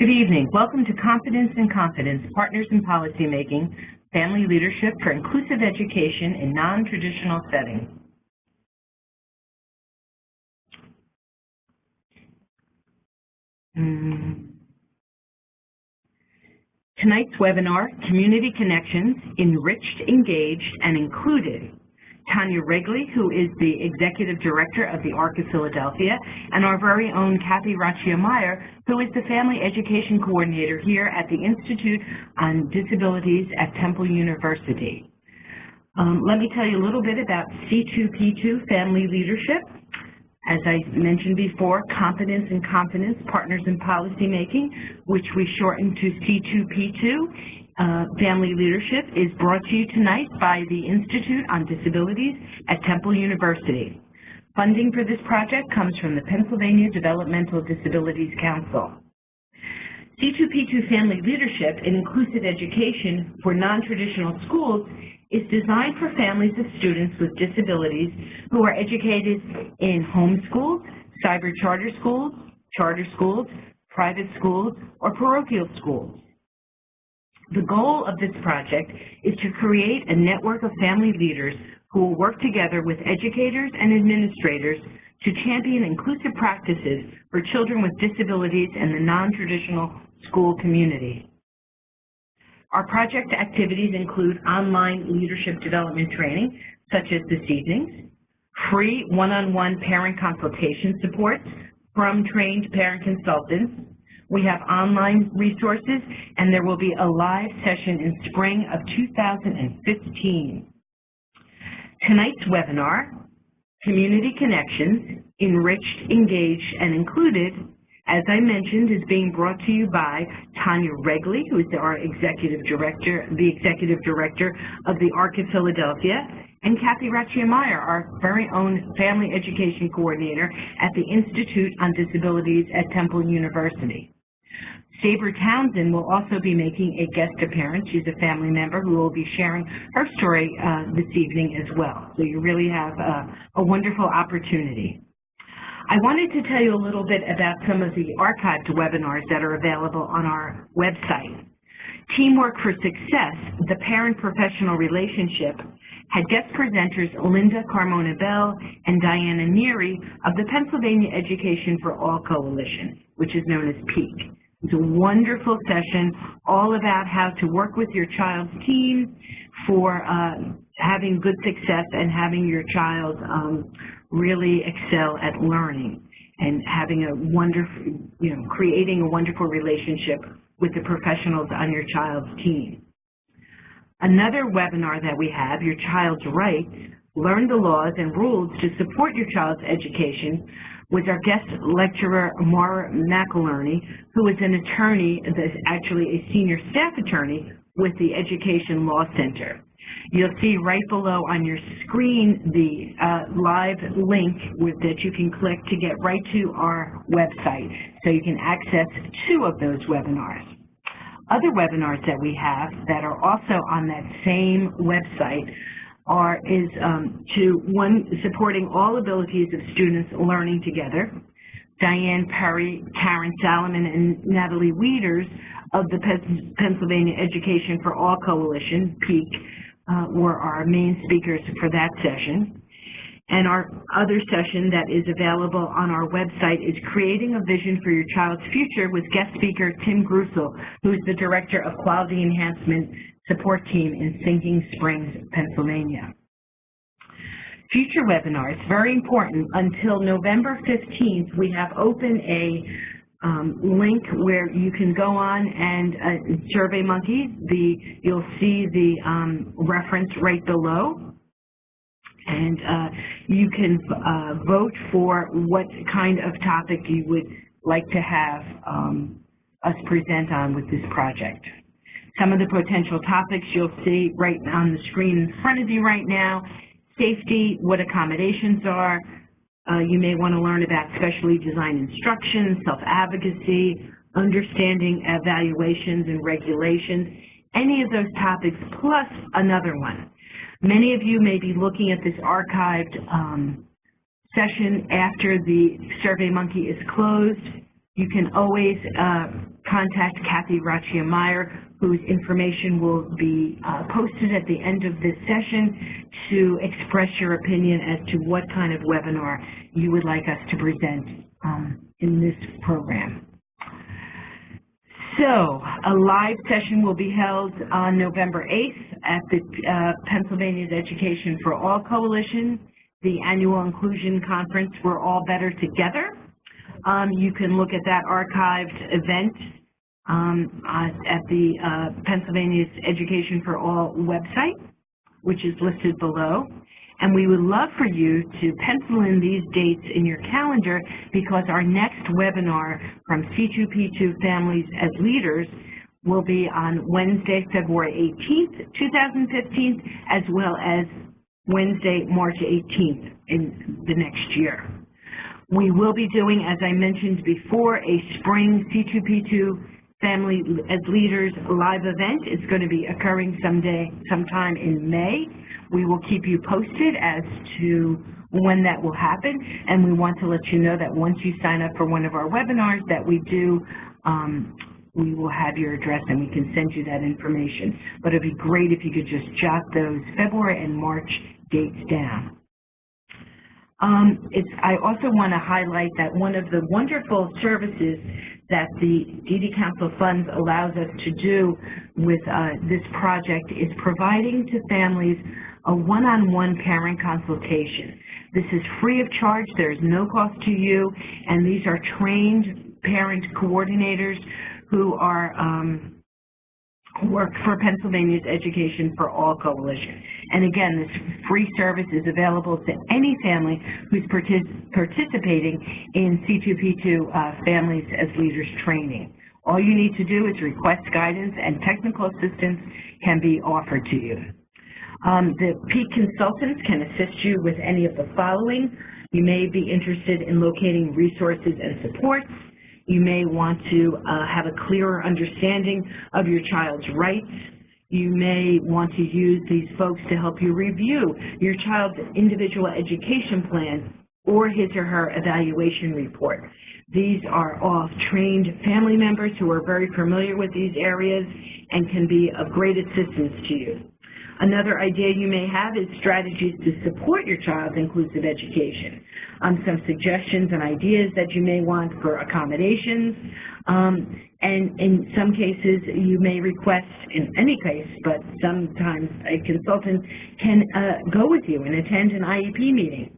Good evening. Welcome to Confidence in Confidence, Partners in Policymaking, Family Leadership for Inclusive Education in Non-Traditional Settings. Tonight's webinar, Community Connections, Enriched, Engaged, and Included. Tanya Regli, who is the Executive Director of the ARC of Philadelphia, and our very own Cathy Roccia-Meier, who is the Family Education Coordinator here at the Institute on Disabilities at Temple University. Let me tell you a little bit about C2P2 Family Leadership. As I mentioned before, Competence and Confidence, Partners in Policymaking, which we shorten to C2P2. Family Leadership is brought to you tonight by the Institute on Disabilities at Temple University. Funding for this project comes from the Pennsylvania Developmental Disabilities Council. C2P2 Family Leadership in Inclusive Education for Non-Traditional Schools is designed for families of students with disabilities who are educated in home schools, cyber charter schools, private schools, or parochial schools. The goal of this project is to create a network of family leaders who will work together with educators and administrators to champion inclusive practices for children with disabilities in the non-traditional school community. Our project activities include online leadership development training, such as this evening's, free one-on-one parent consultation supports from trained parent consultants. We have online resources, and there will be a live session in spring of 2015. Tonight's webinar, Community Connections, Enriched, Engaged, and Included, as I mentioned, is being brought to you by Tanya Regli, who is our Executive Director, the Executive Director of the ARC of Philadelphia, and Cathy Roccia-Meier, our very own Family Education Coordinator at the Institute on Disabilities at Temple University. Sabre Townsend will also be making a guest appearance. She's a family member who will be sharing her story this evening as well. So you really have a wonderful opportunity. I wanted to tell you a little bit about some of the archived webinars that are available on our website. Teamwork for Success, the Parent Professional Relationship, had guest presenters Linda Carmona Bell and Diana Neary of the Pennsylvania Education for All Coalition, which is known as PEAK. It's a wonderful session all about how to work with your child's team for having good success and having your child really excel at learning and having a wonderful, creating a wonderful relationship with the professionals on your child's team. Another webinar that we have, Your Child's Rights, Learn the Laws and Rules to Support Your Child's Education, with our guest lecturer, Maura McInerney, who is an attorney, actually a senior staff attorney with the Education Law Center. You'll see right below on your screen the live link that you can click to get right to our website, so you can access 2 of those webinars. Other webinars that we have that are also on that same website is supporting all abilities of students learning together. Diane Perry, Karen Salomon, and Natalie Wieters of the Pennsylvania Education for All Coalition, PEAK, were our main speakers for that session. And our other session that is available on our website is Creating a Vision for Your Child's Future with guest speaker Tim Grusel, who is the Director of Quality Enhancement Support Team in Sinking Springs, Pennsylvania. Future webinars, very important. Until November 15th, we have open a link where you can go on and SurveyMonkey. You'll see the reference right below, and you can vote for what kind of topic you would like to have us present on with this project. Some of the potential topics you'll see right on the screen in front of you right now: safety, what accommodations are. You may want to learn about specially designed instruction, self-advocacy, understanding evaluations and regulations, any of those topics, plus another one. Many of you may be looking at this archived session after the SurveyMonkey is closed. You can always contact Cathy Roccia-Meier, whose information will be posted at the end of this session, to express your opinion as to what kind of webinar you would like us to present in this program. So, a live session will be held on November 8th at the Pennsylvania's Education for All Coalition, the annual inclusion conference, We're All Better Together. You can look at that archived event at the Pennsylvania's Education for All website, which is listed below. And we would love for you to pencil in these dates in your calendar, because our next webinar from C2P2 Families as Leaders will be on Wednesday, February 18th, 2015, as well as Wednesday, March 18th in the next year. We will be doing, as I mentioned before, a spring C2P2 Family as Leaders live event. It's going to be occurring sometime in May. We will keep you posted as to when that will happen, and we want to let you know that once you sign up for one of our webinars that we do, we will have your address and we can send you that information. But it'd be great if you could just jot those February and March dates down. I also want to highlight that one of the wonderful services that the DD Council Funds allows us to do with this project is providing to families a one-on-one parent consultation. This is free of charge. There's no cost to you, and these are trained parent coordinators who are work for Pennsylvania's Education for All Coalition. And again, this free service is available to any family who's participating in C2P2 Families as Leaders training. All you need to do is request guidance, and technical assistance can be offered to you. The PEAK consultants can assist you with any of the following. You may be interested in locating resources and supports. You may want to have a clearer understanding of your child's rights. You may want to use these folks to help you review your child's individual education plan or his or her evaluation report. These are all trained family members who are very familiar with these areas and can be of great assistance to you. Another idea you may have is strategies to support your child's inclusive education. Some suggestions and ideas that you may want for accommodations. And in some cases, you may request, in any case, but sometimes a consultant can go with you and attend an IEP meeting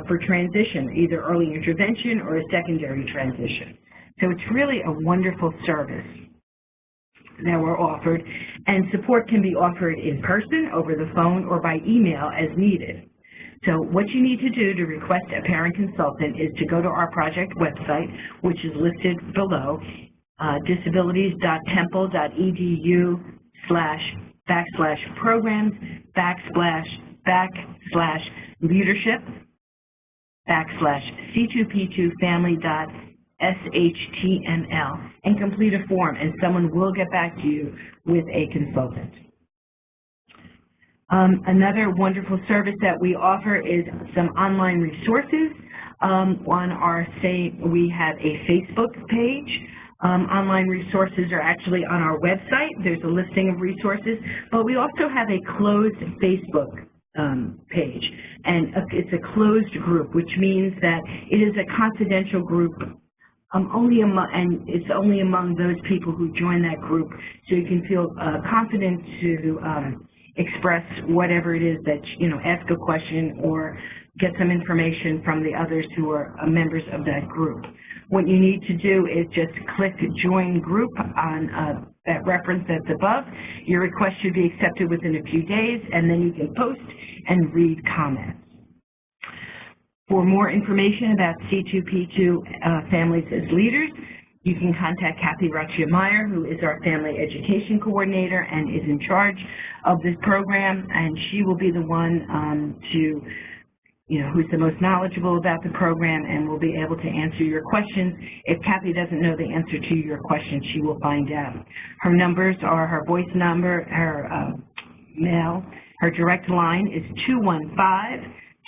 for transition, either early intervention or a secondary transition. So it's really a wonderful service that we're offered, and support can be offered in person, over the phone, or by email as needed. So what you need to do to request a parent consultant is to go to our project website, which is listed below, disabilities.temple.edu/leadership/C2P2family.SHTML, and complete a form, and someone will get back to you with a consultant. Another wonderful service that we offer is some online resources. We have a Facebook page. Online resources are actually on our website. There's a listing of resources, but we also have a closed Facebook page, and it's a closed group, which means that it is a confidential group, it's only among those people who join that group, so you can feel confident to express whatever it is that, ask a question or get some information from the others who are members of that group. What you need to do is just click Join Group on that reference that's above. Your request should be accepted within a few days, and then you can post and read comments. For more information about C2P2 Families as Leaders, you can contact Cathy Roccia-Meier, who is our Family Education Coordinator and is in charge of this program, and she will be the one who's the most knowledgeable about the program and will be able to answer your questions. If Cathy doesn't know the answer to your question, she will find out. Her numbers are her voice number, her mail. Her direct line is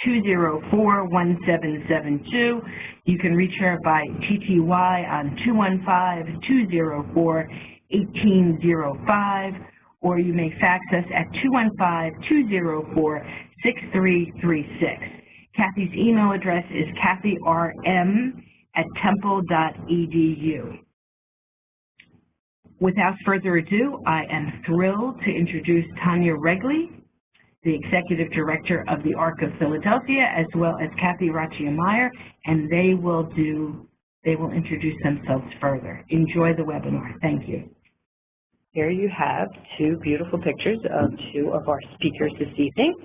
204-1772. You can reach her by TTY on 215-204-1805, or you may fax us at 215-204-6336. Kathy's email address is kathyrm@temple.edu. Without further ado, I am thrilled to introduce Tanya Regli, the Executive Director of the ARC of Philadelphia, as well as Cathy Roccia-Meier, and they will introduce themselves further. Enjoy the webinar. Thank you. Here you have two beautiful pictures of two of our speakers this evening.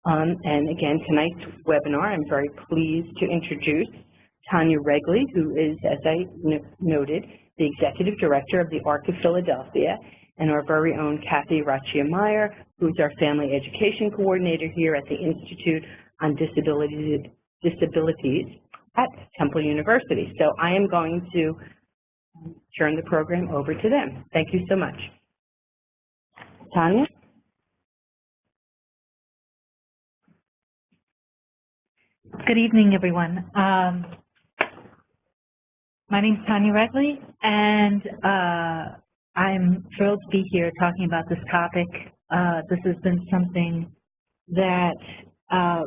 And again, tonight's webinar, I'm very pleased to introduce Tanya Regli, who is, as I noted, the Executive Director of the ARC of Philadelphia, and our very own Cathy Roccia-Meier, who is our Family Education Coordinator here at the Institute on Disabilities at Temple University. So I am going to turn the program over to them. Thank you so much. Tanya? Good evening, everyone. My name is Tanya Regli, and I'm thrilled to be here talking about this topic. This has been something that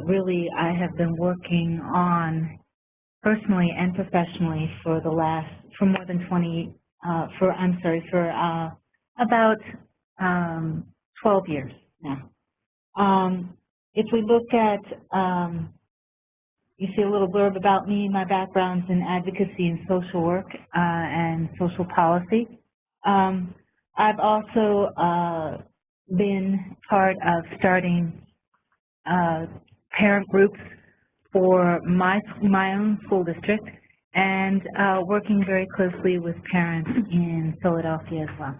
really I have been working on personally and professionally for more than 20, about 12 years now. If we look at you see a little blurb about me. My background's in advocacy and social work and social policy. I've also been part of starting parent groups for my own school district and working very closely with parents in Philadelphia as well.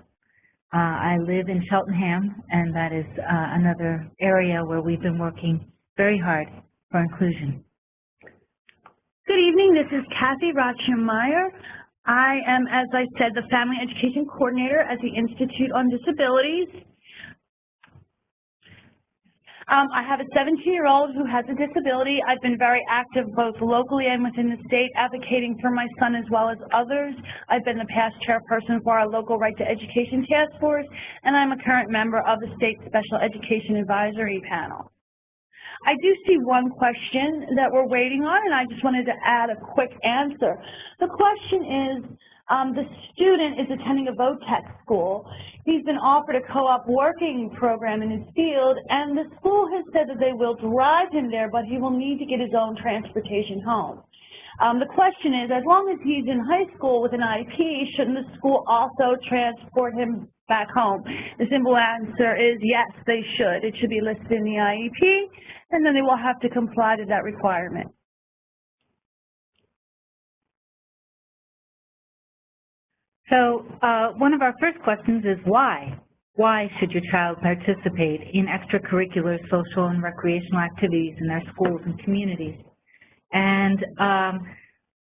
I live in Cheltenham, and that is another area where we've been working very hard for inclusion. Good evening, this is Cathy Roccia-Meier. I am, as I said, the Family Education Coordinator at the Institute on Disabilities. I have a 17-year-old who has a disability. I've been very active both locally and within the state, advocating for my son as well as others. I've been the past chairperson for our local Right to Education Task Force, and I'm a current member of the State Special Education Advisory Panel. I do see one question that we're waiting on, and I just wanted to add a quick answer. The question is, the student is attending a VOTEC school. He's been offered a co-op working program in his field, and the school has said that they will drive him there, but he will need to get his own transportation home. The question is, as long as he's in high school with an IEP, shouldn't the school also transport him back home? The simple answer is yes, they should. It should be listed in the IEP, and then they will have to comply to that requirement. So one of our first questions is why? Why should your child participate in extracurricular, social, and recreational activities in their schools and communities? And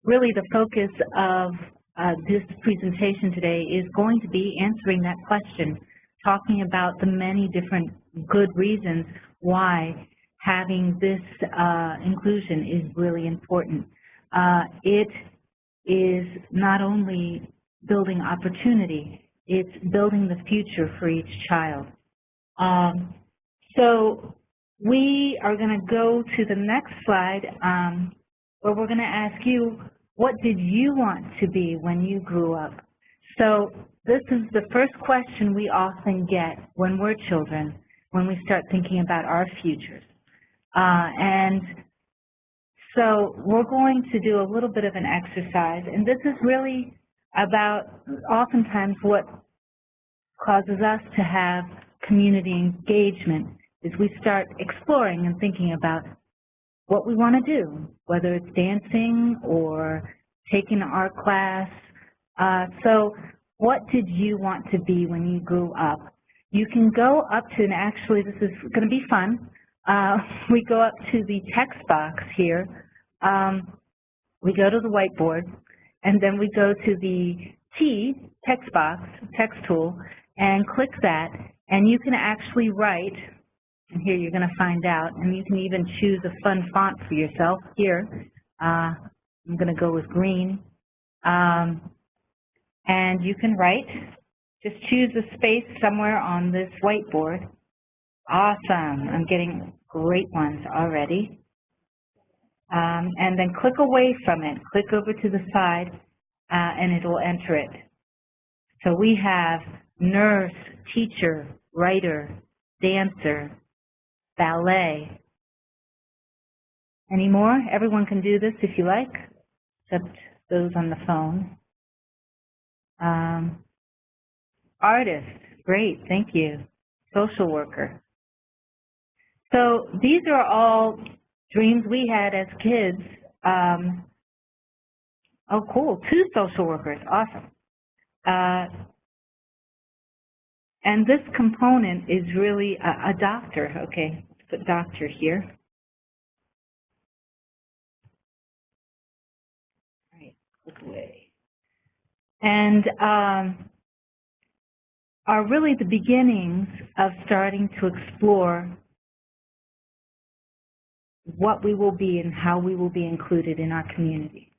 really the focus of this presentation today is going to be answering that question, talking about the many different good reasons why having this inclusion is really important. It is not only building opportunity, it's building the future for each child. So we are going to go to the next slide where we're going to ask you, what did you want to be when you grew up? So this is the first question we often get when we're children, when we start thinking about our futures. And so we're going to do a little bit of an exercise, and this is really about oftentimes what causes us to have community engagement is we start exploring and thinking about what we want to do, whether it's dancing or taking an art class. So what did you want to be when you grew up? You can go up to, and actually this is going to be fun, we go up to the text box here, we go to the whiteboard, and then we go to the text box, text tool, and click that, and you can actually write And here you're going to find out, and you can even choose a fun font for yourself. Here, I'm going to go with green. And you can write. Just choose a space somewhere on this whiteboard. Awesome. I'm getting great ones already. And then click away from it. Click over to the side, and it will enter it. So we have nurse, teacher, writer, dancer, ballet. Any more? Everyone can do this if you like, except those on the phone. Artist, great, thank you. Social worker. So these are all dreams we had as kids. Oh, cool, 2 social workers, awesome. And this component is really a doctor. Okay, let's put doctor here. All right, click away. And are really the beginnings of starting to explore what we will be and how we will be included in our community.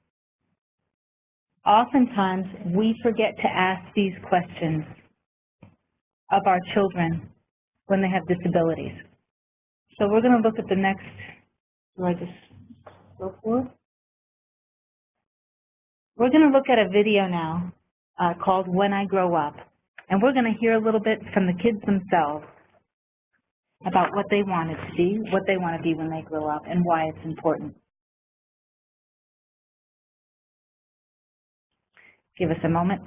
Oftentimes, we forget to ask these questions of our children when they have disabilities. So we're going to look at the next, do I just go forward? We're going to look at a video now called When I Grow Up. And we're going to hear a little bit from the kids themselves about what they want to be, what they want to be when they grow up, and why it's important. Give us a moment.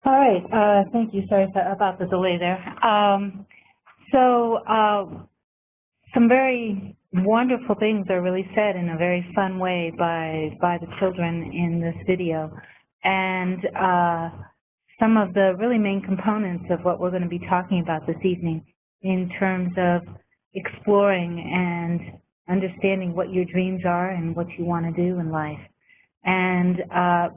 All right, thank you. Sorry about the delay there. Some very wonderful things are really said in a very fun way by the children in this video. And some of the really main components of what we're going to be talking about this evening in terms of exploring and understanding what your dreams are and what you want to do in life. And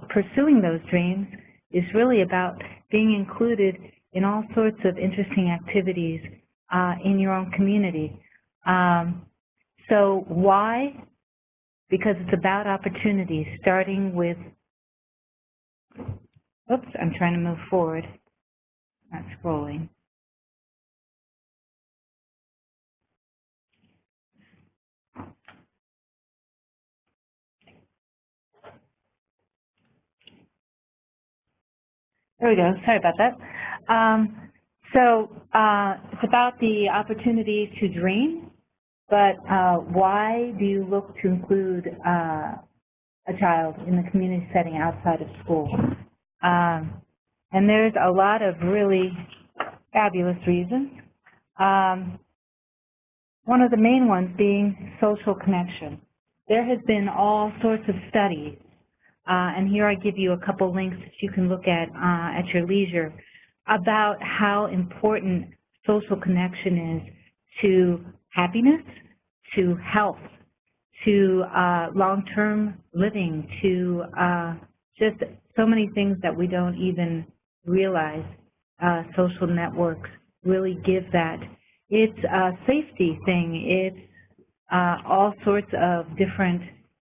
pursuing those dreams is really about being included in all sorts of interesting activities in your own community. So why? Because it's about opportunities, starting with, oops, I'm trying to move forward, not scrolling. There we go, sorry about that. It's about the opportunity to dream, but why do you look to include a child in the community setting outside of school? And there's a lot of really fabulous reasons. One of the main ones being social connection. There has been all sorts of studies, and here I give you a couple links that you can look at your leisure, about how important social connection is to happiness, to health, to long-term living, to just so many things that we don't even realize. Social networks really give that. It's a safety thing. It's all sorts of different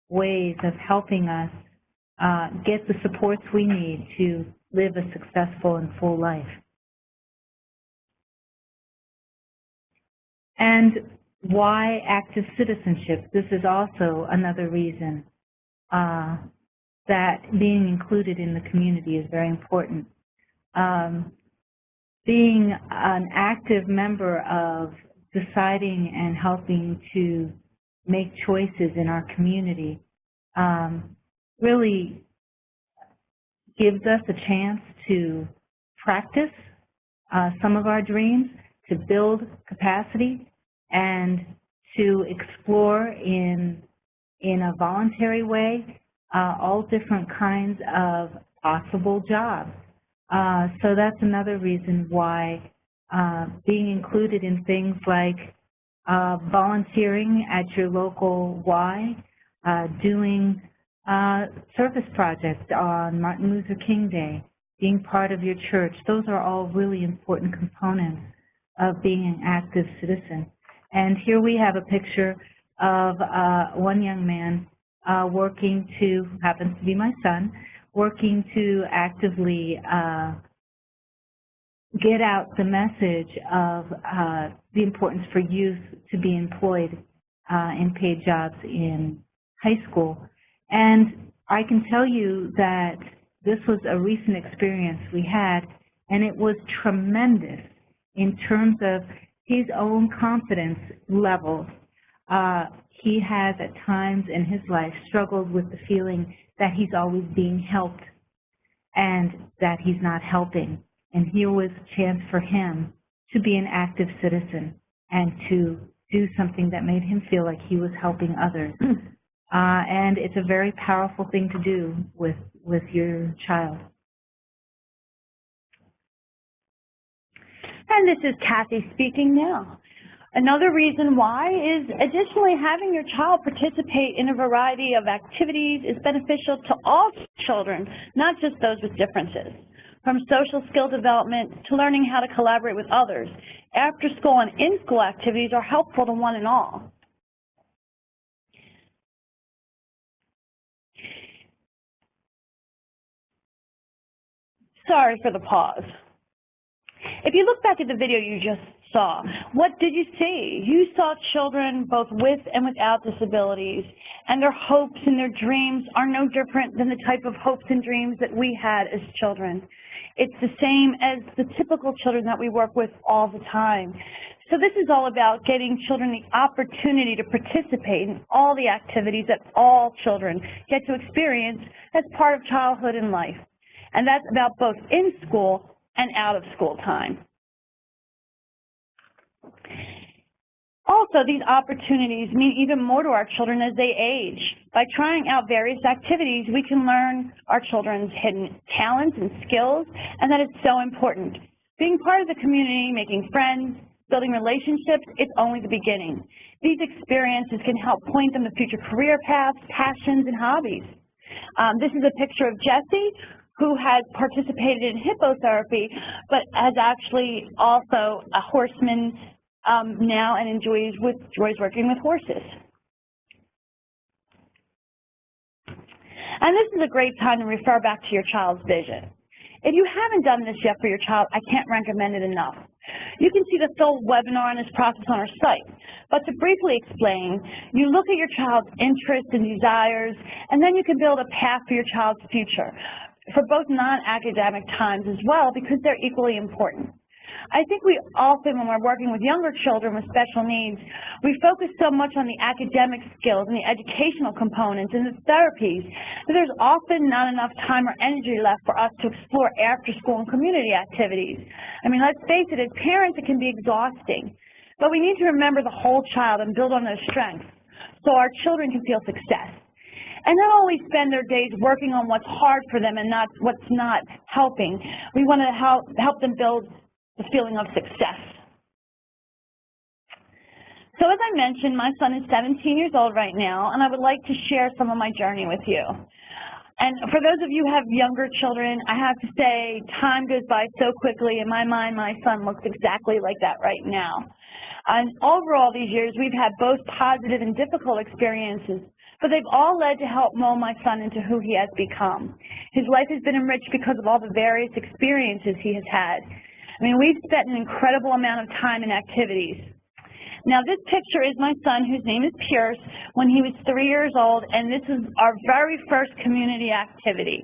ways of helping us get the supports we need to live a successful and full life. And why active citizenship? This is also another reason that being included in the community is very important. Being an active member of deciding and helping to make choices in our community really gives us a chance to practice some of our dreams, to build capacity, and to explore in a voluntary way all different kinds of possible jobs. So that's another reason why being included in things like volunteering at your local Y, doing service projects on Martin Luther King Day, being part of your church, those are all really important components of being an active citizen. And here we have a picture of one young man working to, happens to be my son, working to actively get out the message of the importance for youth to be employed in paid jobs in high school. And I can tell you that this was a recent experience we had, and it was tremendous in terms of his own confidence levels. He has at times in his life struggled with the feeling that he's always being helped and that he's not helping. And here was a chance for him to be an active citizen and to do something that made him feel like he was helping others. And it's a very powerful thing to do with your child. And this is Cathy speaking now. Another reason why is additionally having your child participate in a variety of activities is beneficial to all children, not just those with differences. From social skill development to learning how to collaborate with others, after school and in-school activities are helpful to one and all. Sorry for the pause. If you look back at the video you just saw, what did you see? You saw children both with and without disabilities, and their hopes and their dreams are no different than the type of hopes and dreams that we had as children. It's the same as the typical children that we work with all the time. So this is all about getting children the opportunity to participate in all the activities that all children get to experience as part of childhood and life. and that's about both in school and out of school time. Also, these opportunities mean even more to our children as they age. By trying out various activities, we can learn our children's hidden talents and skills, and that is so important. Being part of the community, making friends, building relationships, it's only the beginning. These experiences can help point them to future career paths, passions, and hobbies. This is a picture of Jessie, who has participated in hippotherapy, but is actually also a horseman now and enjoys working with horses. And this is a great time to refer back to your child's vision. If you haven't done this yet for your child, I can't recommend it enough. You can see the full webinar on this process on our site. But to briefly explain, you look at your child's interests and desires, and then you can build a path for your child's future, for both non-academic times as well, because they're equally important. I think we often, when we're working with younger children with special needs, we focus so much on the academic skills and the educational components and the therapies that there's often not enough time or energy left for us to explore after-school and community activities. I mean, let's face it, as parents, it can be exhausting. But we need to remember the whole child and build on those strengths so our children can feel success. And not always spend their days working on what's hard for them and not what's not helping. We want to help them build the feeling of success. So as I mentioned, my son is 17 years old right now, and I would like to share some of my journey with you. And for those of you who have younger children, I have to say time goes by so quickly. In my mind, my son looks exactly like that right now. And over all these years, we've had both positive and difficult experiences, but they've all led to help mold my son into who he has become. His life has been enriched because of all the various experiences he has had. I mean, we've spent an incredible amount of time in activities. Now, this picture is my son, whose name is Pierce, when he was 3 years old, and this is our very first community activity.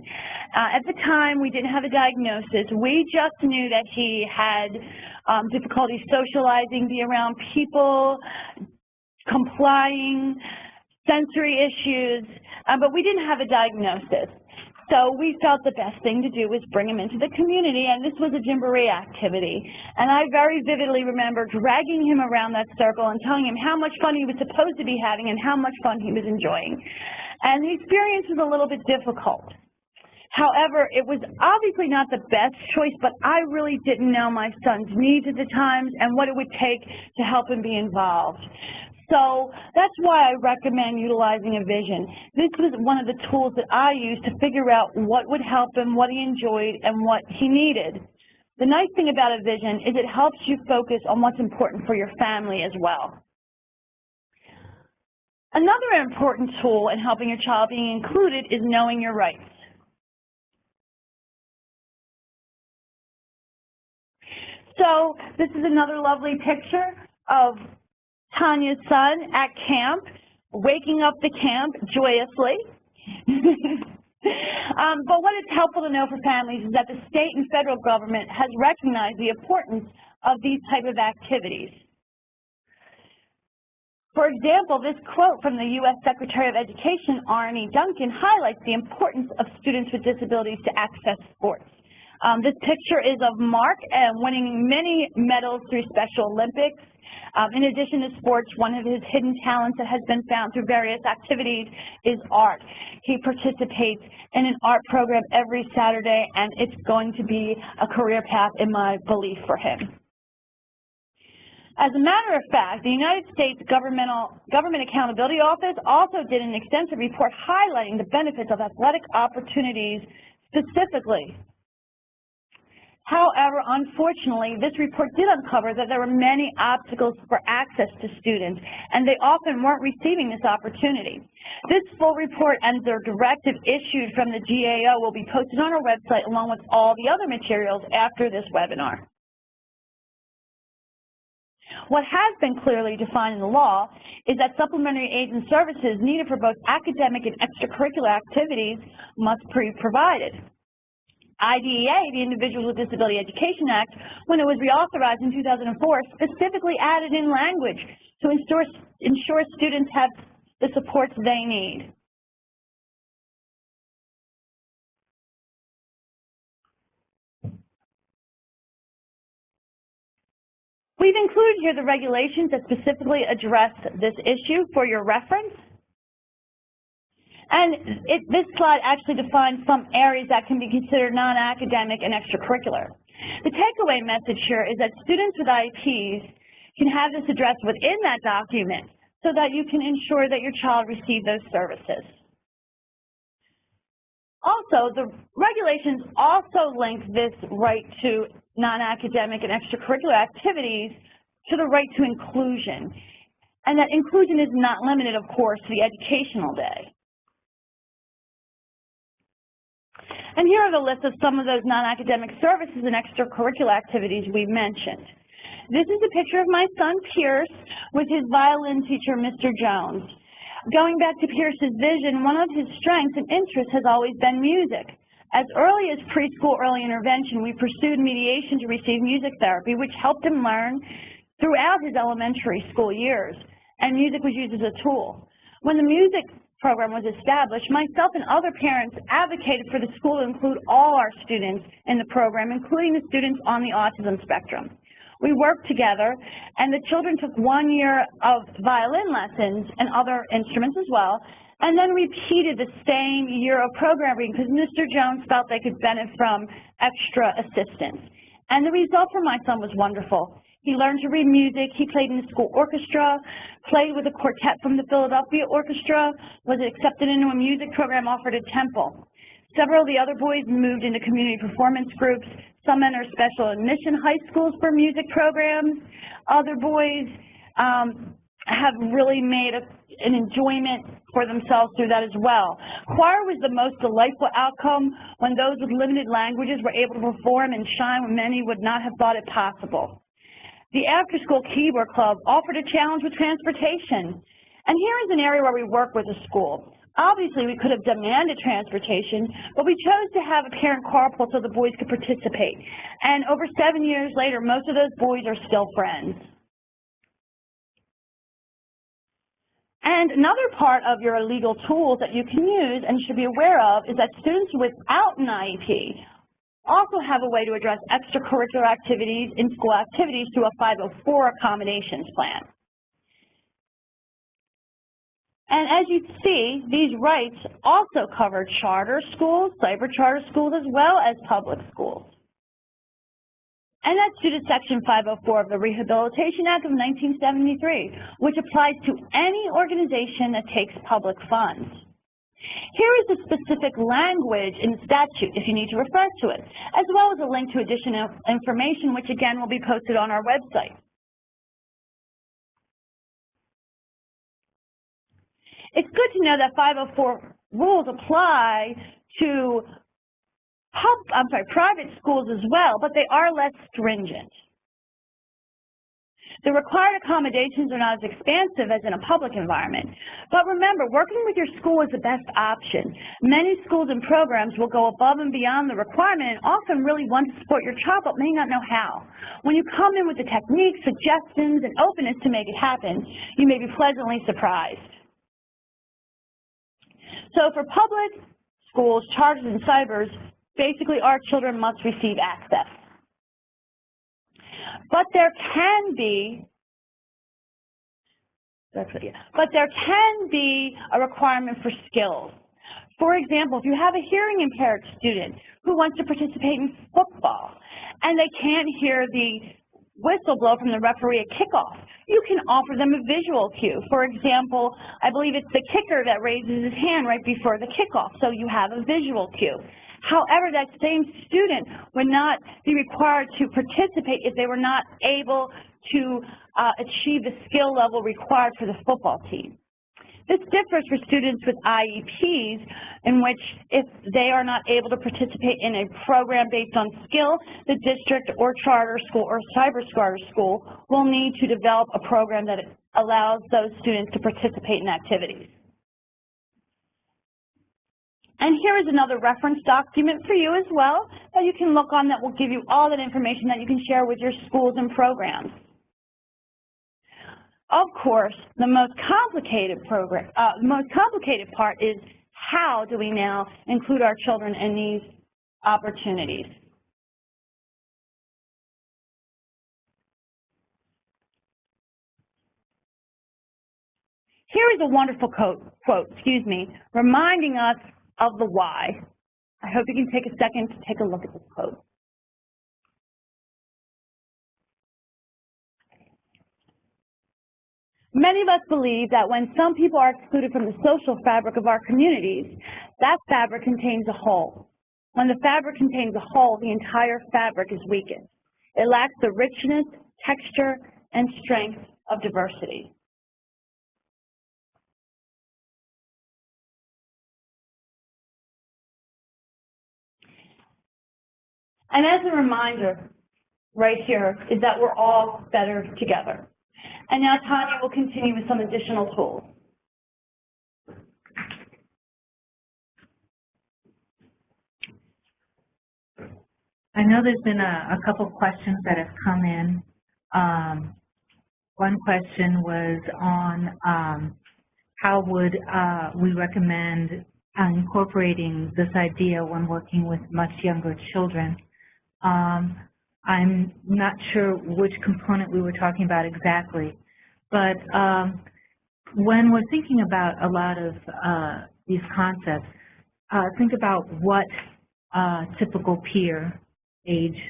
At the time, we didn't have a diagnosis. We just knew that he had difficulty socializing, be around people, complying, sensory issues, but we didn't have a diagnosis. So we felt the best thing to do was bring him into the community, and this was a jamboree activity. And I very vividly remember dragging him around that circle and telling him how much fun he was supposed to be having and how much fun he was enjoying. And the experience was a little bit difficult. However, it was obviously not the best choice, but I really didn't know my son's needs at the time and what it would take to help him be involved. So that's why I recommend utilizing a vision. This was one of the tools that I used to figure out what would help him, what he enjoyed, and what he needed. The nice thing about a vision is it helps you focus on what's important for your family as well. Another important tool in helping your child being included is knowing your rights. So this is another lovely picture of Tanya's son at camp, waking up the camp joyously. But what is helpful to know for families is that the state and federal government has recognized the importance of these type of activities. For example, this quote from the U.S. Secretary of Education, R.M.E. Duncan, highlights the importance of students with disabilities to access sports. This picture is of Mark winning many medals through Special Olympics. In addition to sports, one of his hidden talents that has been found through various activities is art. He participates in an art program every Saturday, and it's going to be a career path in my belief for him. As a matter of fact, the United States Government Accountability Office also did an extensive report highlighting the benefits of athletic opportunities specifically. However, unfortunately, this report did uncover that there were many obstacles for access to students, and they often weren't receiving this opportunity. This full report and their directive issued from the GAO will be posted on our website along with all the other materials after this webinar. What has been clearly defined in the law is that supplementary aids and services needed for both academic and extracurricular activities must be provided. IDEA, the Individuals with Disability Education Act, when it was reauthorized in 2004, specifically added in language to ensure students have the supports they need. We've included here the regulations that specifically address this issue for your reference. And this slide actually defines some areas that can be considered non-academic and extracurricular. The takeaway message here is that students with IEPs can have this addressed within that document so that you can ensure that your child receives those services. Also, the regulations also link this right to non-academic and extracurricular activities to the right to inclusion. And that inclusion is not limited, of course, to the educational day. And here are the list of some of those non-academic services and extracurricular activities we mentioned. This is a picture of my son, Pierce, with his violin teacher, Mr. Jones. Going back to Pierce's vision, one of his strengths and interests has always been music. As early as preschool early intervention, we pursued mediation to receive music therapy, which helped him learn throughout his elementary school years, and music was used as a tool. When the music program was established, myself and other parents advocated for the school to include all our students in the program, including the students on the autism spectrum. We worked together, and the children took 1 year of violin lessons and other instruments as well, and then repeated the same year of programming because Mr. Jones felt they could benefit from extra assistance. And the result for my son was wonderful. He learned to read music, he played in the school orchestra, played with a quartet from the Philadelphia Orchestra, was accepted into a music program offered at Temple. Several of the other boys moved into community performance groups. Some enter special admission high schools for music programs. Other boys have really made an enjoyment for themselves through that as well. Choir was the most delightful outcome when those with limited languages were able to perform and shine when many would not have thought it possible. The after-school keyboard club offered a challenge with transportation. And here is an area where we work with the school. Obviously, we could have demanded transportation, but we chose to have a parent carpool so the boys could participate. And over 7 years later, most of those boys are still friends. And another part of your legal tools that you can use and should be aware of is that students without an IEP also have a way to address extracurricular activities in school activities through a 504 accommodations plan. And as you see, these rights also cover charter schools, cyber charter schools, as well as public schools. And that's due to Section 504 of the Rehabilitation Act of 1973, which applies to any organization that takes public funds. Here is the specific language in the statute if you need to refer to it, as well as a link to additional information, which again will be posted on our website. It's good to know that 504 rules apply to private schools as well, but they are less stringent. The required accommodations are not as expansive as in a public environment. But remember, working with your school is the best option. Many schools and programs will go above and beyond the requirement and often really want to support your child but may not know how. When you come in with the techniques, suggestions, and openness to make it happen, you may be pleasantly surprised. So for public schools, charters, and cybers, basically our children must receive access. But there can be a requirement for skills. For example, if you have a hearing impaired student who wants to participate in football and they can't hear the whistle blow from the referee at kickoff, you can offer them a visual cue. For example, I believe it's the kicker that raises his hand right before the kickoff, so you have a visual cue. However, that same student would not be required to participate if they were not able to achieve the skill level required for the football team. This differs for students with IEPs, in which if they are not able to participate in a program based on skill, the district or charter school or cyber charter school will need to develop a program that allows those students to participate in activities. And here is another reference document for you as well that you can look on that will give you all that information that you can share with your schools and programs. Of course, the most complicated part is how do we now include our children in these opportunities. Here is a wonderful quote, reminding us of the why. I hope you can take a second to take a look at this quote. Many of us believe that when some people are excluded from the social fabric of our communities, that fabric contains a hole. When the fabric contains a hole, the entire fabric is weakened. It lacks the richness, texture, and strength of diversity. And as a reminder, right here, is that we're all better together. And now Tanya will continue with some additional tools. I know there's been a couple questions that have come in. One question was on how would we recommend incorporating this idea when working with much younger children. I'm not sure which component we were talking about exactly, but when we're thinking about a lot of these concepts, think about what typical peer, age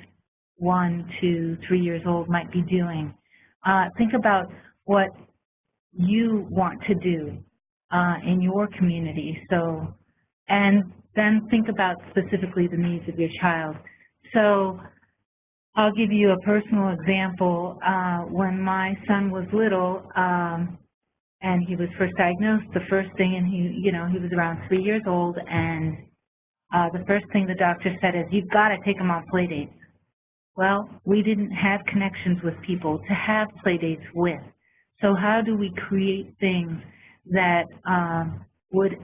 1 to 3 years old, might be doing. Think about what you want to do in your community. So, and then think about specifically the needs of your child. So I'll give you a personal example. When my son was little and he was first diagnosed, the first thing, and he was around 3 years old, and the first thing the doctor said is, you've got to take him on play dates. Well, we didn't have connections with people to have play dates with. So how do we create things that would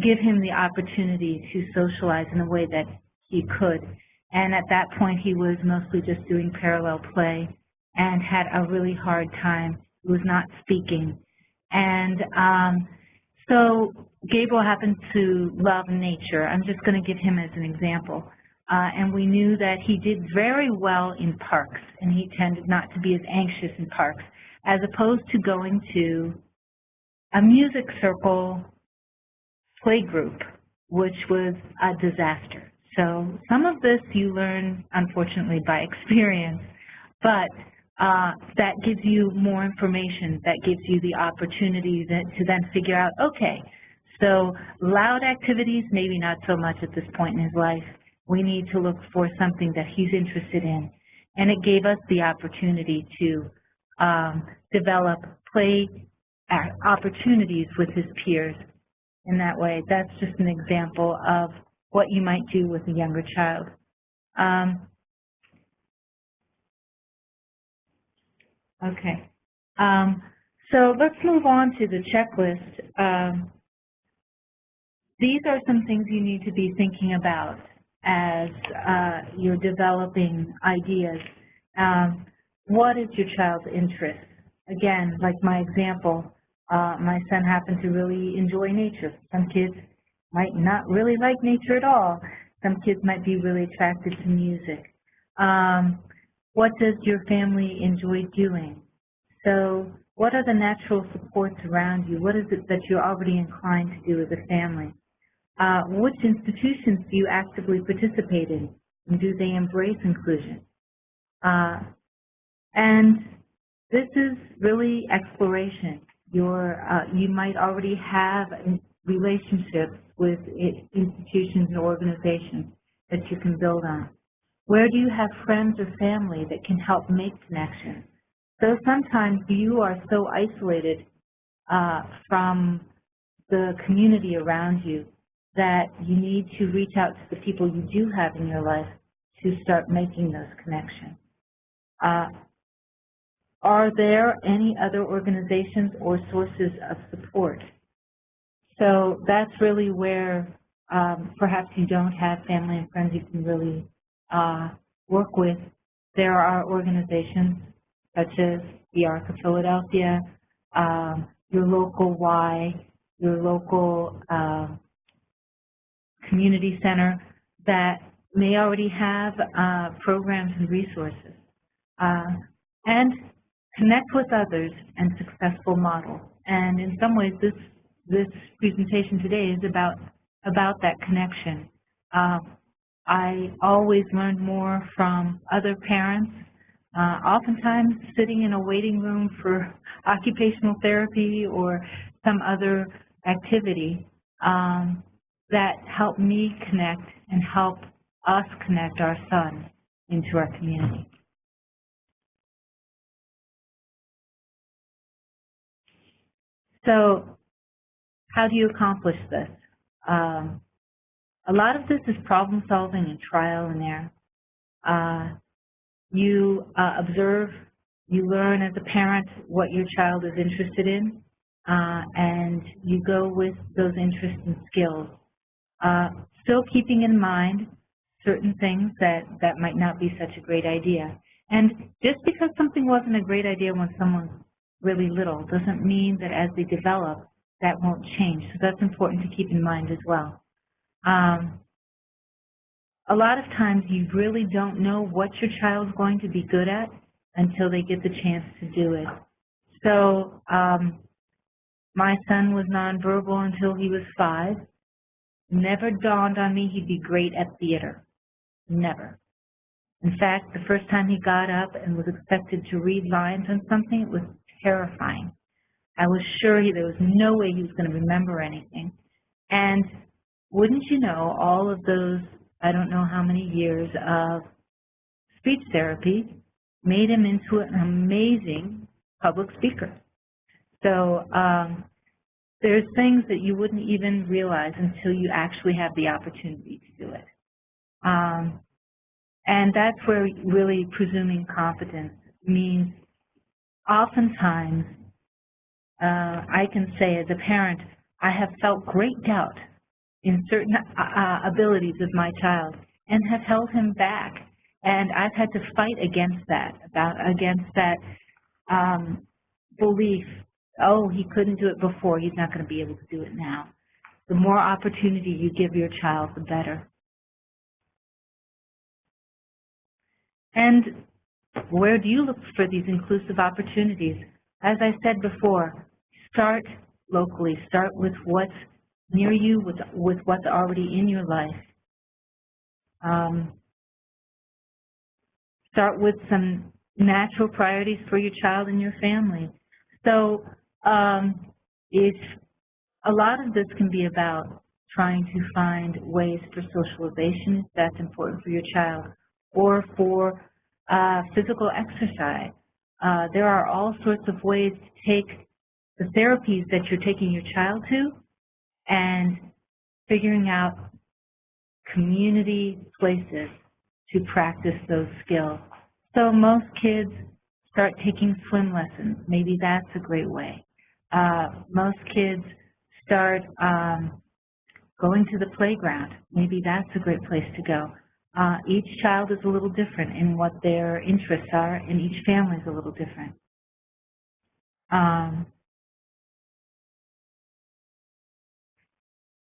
give him the opportunity to socialize in a way that he could? And at that point, he was mostly just doing parallel play and had a really hard time. He was not speaking. And so Gabriel happens to love nature. I'm just going to give him as an example. And we knew that he did very well in parks, and he tended not to be as anxious in parks, as opposed to going to a music circle play group, which was a disaster. So some of this you learn, unfortunately, by experience, but that gives you more information, that gives you the opportunity to then figure out, okay, so loud activities, maybe not so much at this point in his life. We need to look for something that he's interested in. And it gave us the opportunity to develop play opportunities with his peers in that way. That's just an example of what you might do with a younger child. Okay. So let's move on to the checklist. These are some things you need to be thinking about as you're developing ideas. What is your child's interest? Again, like my example, my son happened to really enjoy nature. Some kids might not really like nature at all. Some kids might be really attracted to music. What does your family enjoy doing? So what are the natural supports around you? What is it that you're already inclined to do as a family? Which institutions do you actively participate in? And do they embrace inclusion? And this is really exploration. You might already have relationships with institutions and organizations that you can build on. Where do you have friends or family that can help make connections? So sometimes you are so isolated from the community around you that you need to reach out to the people you do have in your life to start making those connections. Are there any other organizations or sources of support? So that's really where perhaps you don't have family and friends you can really work with. There are organizations such as the Arc of Philadelphia, your local Y, your local community center that may already have programs and resources. And connect with others and successful models. And in some ways, this presentation today is about that connection. I always learned more from other parents, oftentimes sitting in a waiting room for occupational therapy or some other activity that helped me connect and help us connect our son into our community. So how do you accomplish this? A lot of this is problem solving and trial and error. You observe, you learn as a parent what your child is interested in, and you go with those interests and skills. Still keeping in mind certain things that might not be such a great idea. And just because something wasn't a great idea when someone's really little doesn't mean that as they develop, that won't change. So that's important to keep in mind as well. A lot of times you really don't know what your child's going to be good at until they get the chance to do it. So my son was nonverbal until he was 5. Never dawned on me he'd be great at theater. Never. In fact, the first time he got up and was expected to read lines on something, it was terrifying. I was sure there was no way he was going to remember anything. And wouldn't you know, all of those, I don't know how many years of speech therapy made him into an amazing public speaker. So there's things that you wouldn't even realize until you actually have the opportunity to do it. And that's where really presuming competence means oftentimes I can say as a parent, I have felt great doubt in certain abilities of my child and have held him back. And I've had to fight against that, belief, oh, he couldn't do it before, he's not going to be able to do it now. The more opportunity you give your child, the better. And where do you look for these inclusive opportunities? As I said before, start locally. Start with what's near you, with what's already in your life. Start with some natural priorities for your child and your family. So if a lot of this can be about trying to find ways for socialization, if that's important for your child, or for physical exercise. There are all sorts of ways to take the therapies that you're taking your child to and figuring out community places to practice those skills. So most kids start taking swim lessons. Maybe that's a great way. Most kids start going to the playground. Maybe that's a great place to go. Each child is a little different in what their interests are, and each family is a little different.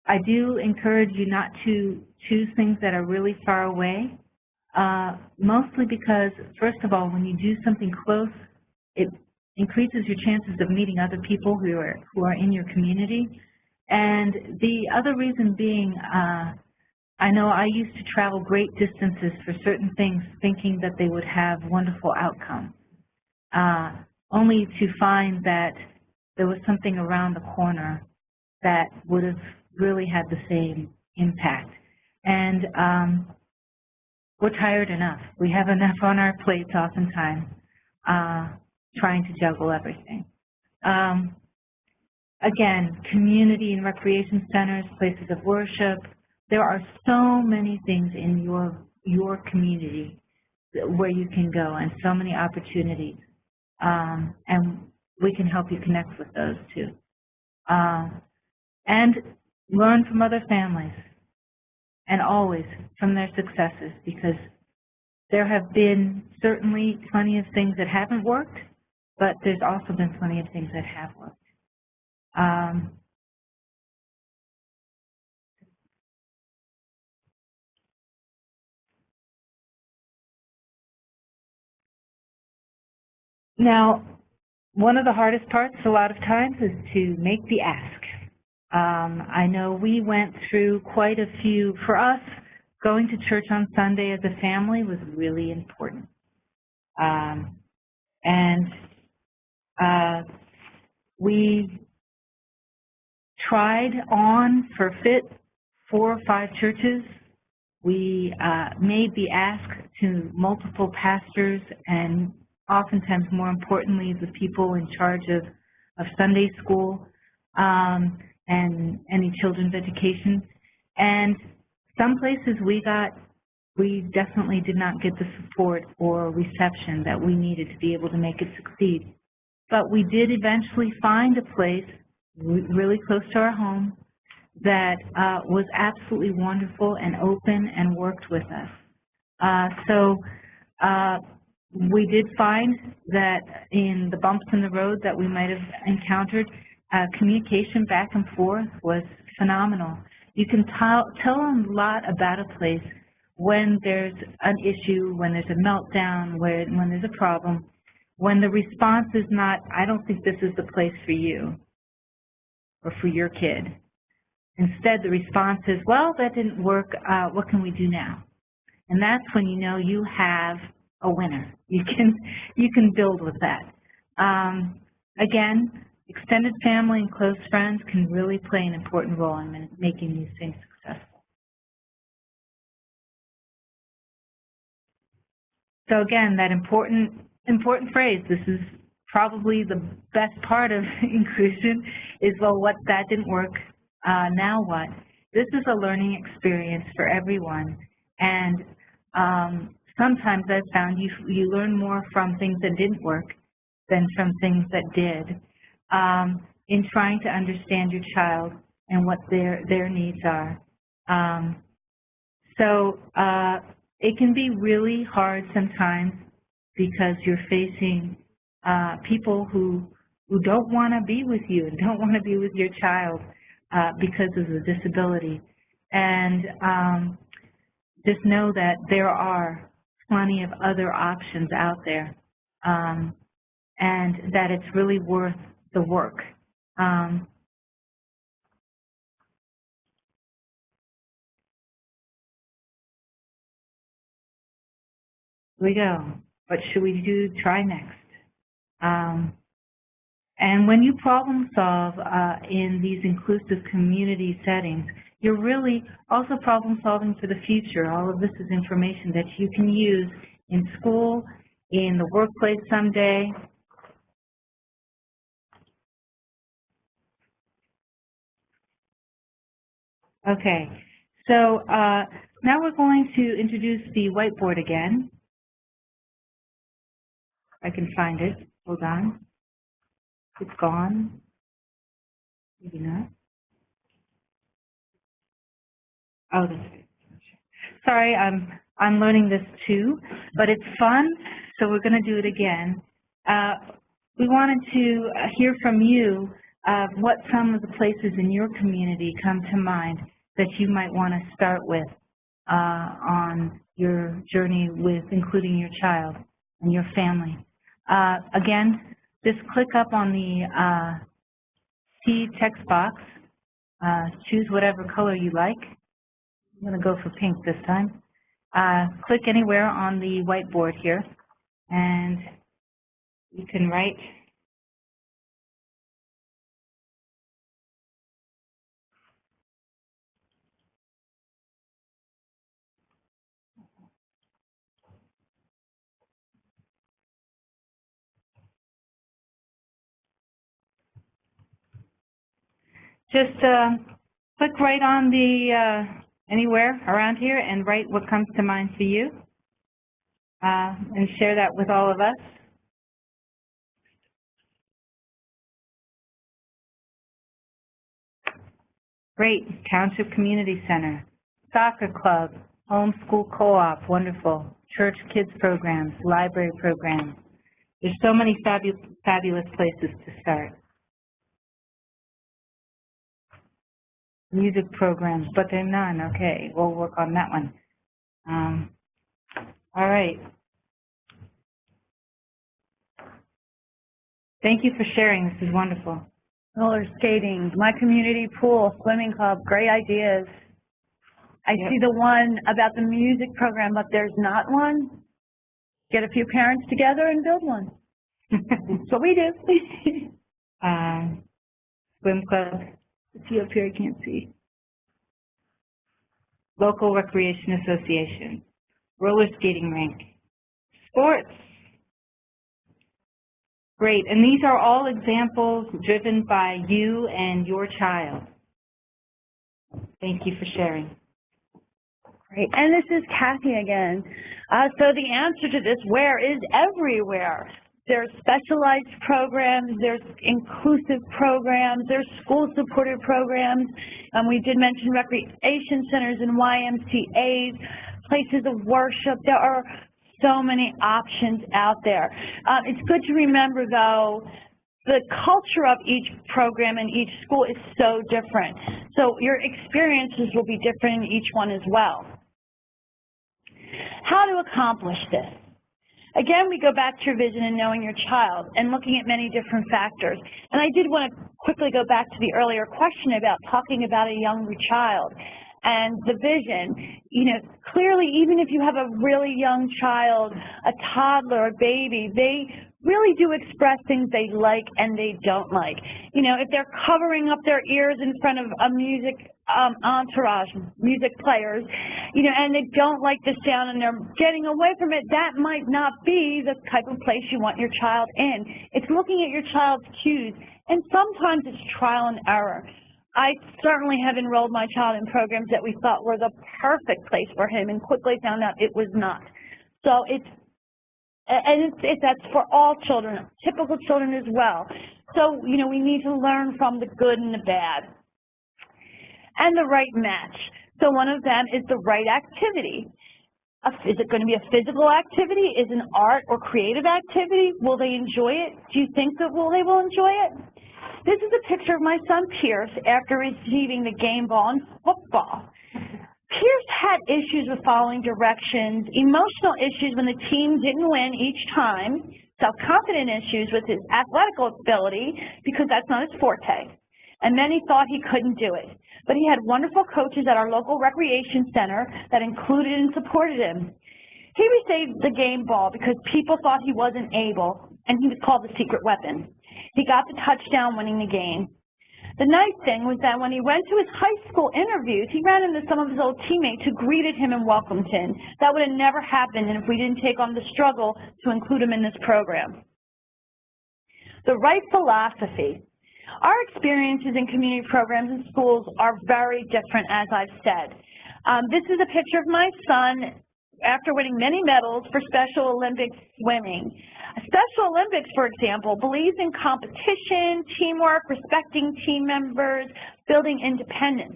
I do encourage you not to choose things that are really far away, mostly because, first of all, when you do something close, it increases your chances of meeting other people who are in your community. And the other reason being, I know I used to travel great distances for certain things thinking that they would have wonderful outcomes, only to find that there was something around the corner that would have really had the same impact. And we're tired enough. We have enough on our plates oftentimes trying to juggle everything. Again, community and recreation centers, places of worship. There are so many things in your community where you can go and so many opportunities. And we can help you connect with those too. And learn from other families and always from their successes, because there have been certainly plenty of things that haven't worked, but there's also been plenty of things that have worked. Now, One of the hardest parts a lot of times is to make the ask. I know we went through quite a few, for us, going to church on Sunday as a family was really important. We tried on for fit 4 or 5 churches. We made the ask to multiple pastors and oftentimes, more importantly, the people in charge of Sunday school and any children's education. And some places we definitely did not get the support or reception that we needed to be able to make it succeed. But we did eventually find a place really close to our home that was absolutely wonderful and open and worked with us. We did find that in the bumps in the road that we might have encountered, communication back and forth was phenomenal. You can tell a lot about a place when there's an issue, when there's a meltdown, when there's a problem, when the response is not, I don't think this is the place for you or for your kid. Instead, the response is, well, that didn't work, what can we do now? And that's when you know you have a winner. You can build with that. Again, extended family and close friends can really play an important role in making these things successful. So again, that important phrase, this is probably the best part of inclusion, is, well, what, that didn't work, now what? This is a learning experience for everyone, and sometimes I've found you learn more from things that didn't work than from things that did, in trying to understand your child and what their needs are. It can be really hard sometimes because you're facing people who don't want to be with you and don't want to be with your child because of the disability. And just know that there are plenty of other options out there, and that it's really worth the work. Here we go. What should we try next? And when you problem solve in these inclusive community settings, you're really also problem solving for the future. All of this is information that you can use in school, in the workplace someday. Okay, so now we're going to introduce the whiteboard again. I can find it. Hold on. It's gone. Maybe not. Oh, that's good. Sorry, I'm learning this too, but it's fun, so we're going to do it again. We wanted to hear from you what some of the places in your community come to mind that you might want to start with on your journey with including your child and your family. Again, just click up on the T text box, choose whatever color you like. I'm going to go for pink this time. Click anywhere on the whiteboard here, and you can write just click right on the anywhere around here and write what comes to mind for you, and share that with all of us. Great. Township Community Center, soccer club, homeschool co-op, wonderful, church kids programs, library programs. There's so many fabulous places to start. Music programs, but there are none. Okay, we'll work on that one. All right. Thank you for sharing. This is wonderful. Roller skating, my community pool, swimming club, great ideas. I see the one about the music program, but there's not one. Get a few parents together and build one. That's what we do. Swim club. See up here, I can't see. Local recreation association. Roller skating rink. Sports. Great, and these are all examples driven by you and your child. Thank you for sharing. Great, and this is Cathy again. So the answer to this where is everywhere. There's specialized programs, there's inclusive programs, there's school-supported programs. We did mention recreation centers and YMCAs, places of worship. There are so many options out there. It's good to remember, though, the culture of each program in each school is so different. So your experiences will be different in each one as well. How to accomplish this? Again, we go back to your vision and knowing your child and looking at many different factors. And I did want to quickly go back to the earlier question about talking about a younger child and the vision. You know, clearly, even if you have a really young child, a toddler, a baby, they really do express things they like and they don't like. You know, if they're covering up their ears in front of a music entourage, music players, you know, and they don't like the sound and they're getting away from it, that might not be the type of place you want your child in. It's looking at your child's cues, and sometimes it's trial and error. I certainly have enrolled my child in programs that we thought were the perfect place for him and quickly found out it was not. So that's for all children, typical children as well. So, you know, we need to learn from the good and the bad. And the right match. So one of them is the right activity. Is it going to be a physical activity? Is it an art or creative activity? Will they enjoy it? Do you think that they will enjoy it? This is a picture of my son Pierce after receiving the game ball in football. Pierce had issues with following directions, emotional issues when the team didn't win each time, self-confidence issues with his athletic ability because that's not his forte, and many thought he couldn't do it. But he had wonderful coaches at our local recreation center that included and supported him. He received the game ball because people thought he wasn't able, and he was called the secret weapon. He got the touchdown, winning the game. The nice thing was that when he went to his high school interviews, he ran into some of his old teammates who greeted him and welcomed him. That would have never happened if we didn't take on the struggle to include him in this program. The right philosophy. Our experiences in community programs and schools are very different, as I've said. This is a picture of my son after winning many medals for Special Olympics swimming. Special Olympics, for example, believes in competition, teamwork, respecting team members, building independence.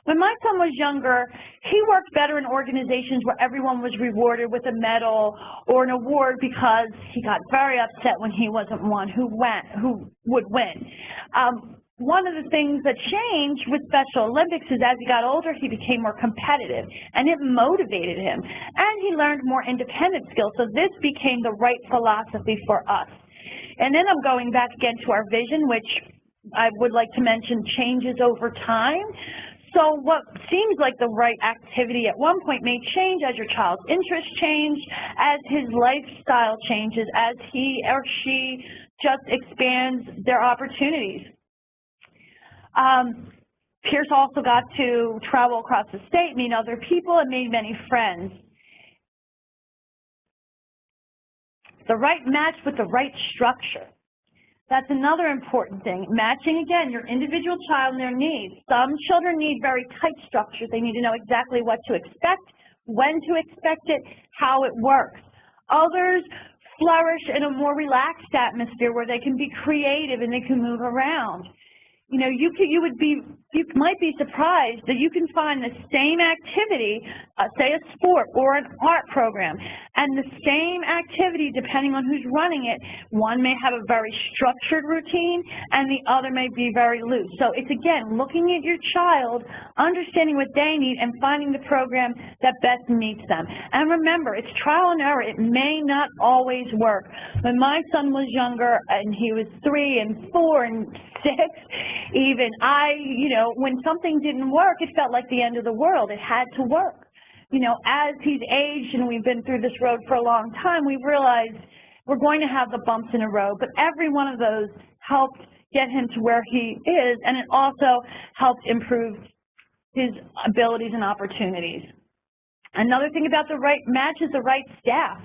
When my son was younger, he worked better in organizations where everyone was rewarded with a medal or an award because he got very upset when he wasn't one who would win. One of the things that changed with Special Olympics is as he got older, he became more competitive, and it motivated him. And he learned more independent skills, so this became the right philosophy for us. And then I'm going back again to our vision, which I would like to mention changes over time. So what seems like the right activity at one point may change as your child's interests change, as his lifestyle changes, as he or she just expands their opportunities. Pierce also got to travel across the state, meet other people, and made many friends. The right match with the right structure. That's another important thing. Matching, again, your individual child and their needs. Some children need very tight structures. They need to know exactly what to expect, when to expect it, how it works. Others flourish in a more relaxed atmosphere where they can be creative and they can move around. You know, you might be surprised that you can find the same activity, say a sport or an art program, And the same activity, depending on who's running it, one may have a very structured routine and the other may be very loose. So it's, again, looking at your child, understanding what they need, and finding the program that best meets them. And remember, it's trial and error. It may not always work. When my son was younger and he was 3 and 4 and 6, even, when something didn't work, it felt like the end of the world. It had to work. As he's aged and we've been through this road for a long time, we've realized we're going to have the bumps in the road, but every one of those helped get him to where he is, and it also helped improve his abilities and opportunities. Another thing about the right match is the right staff.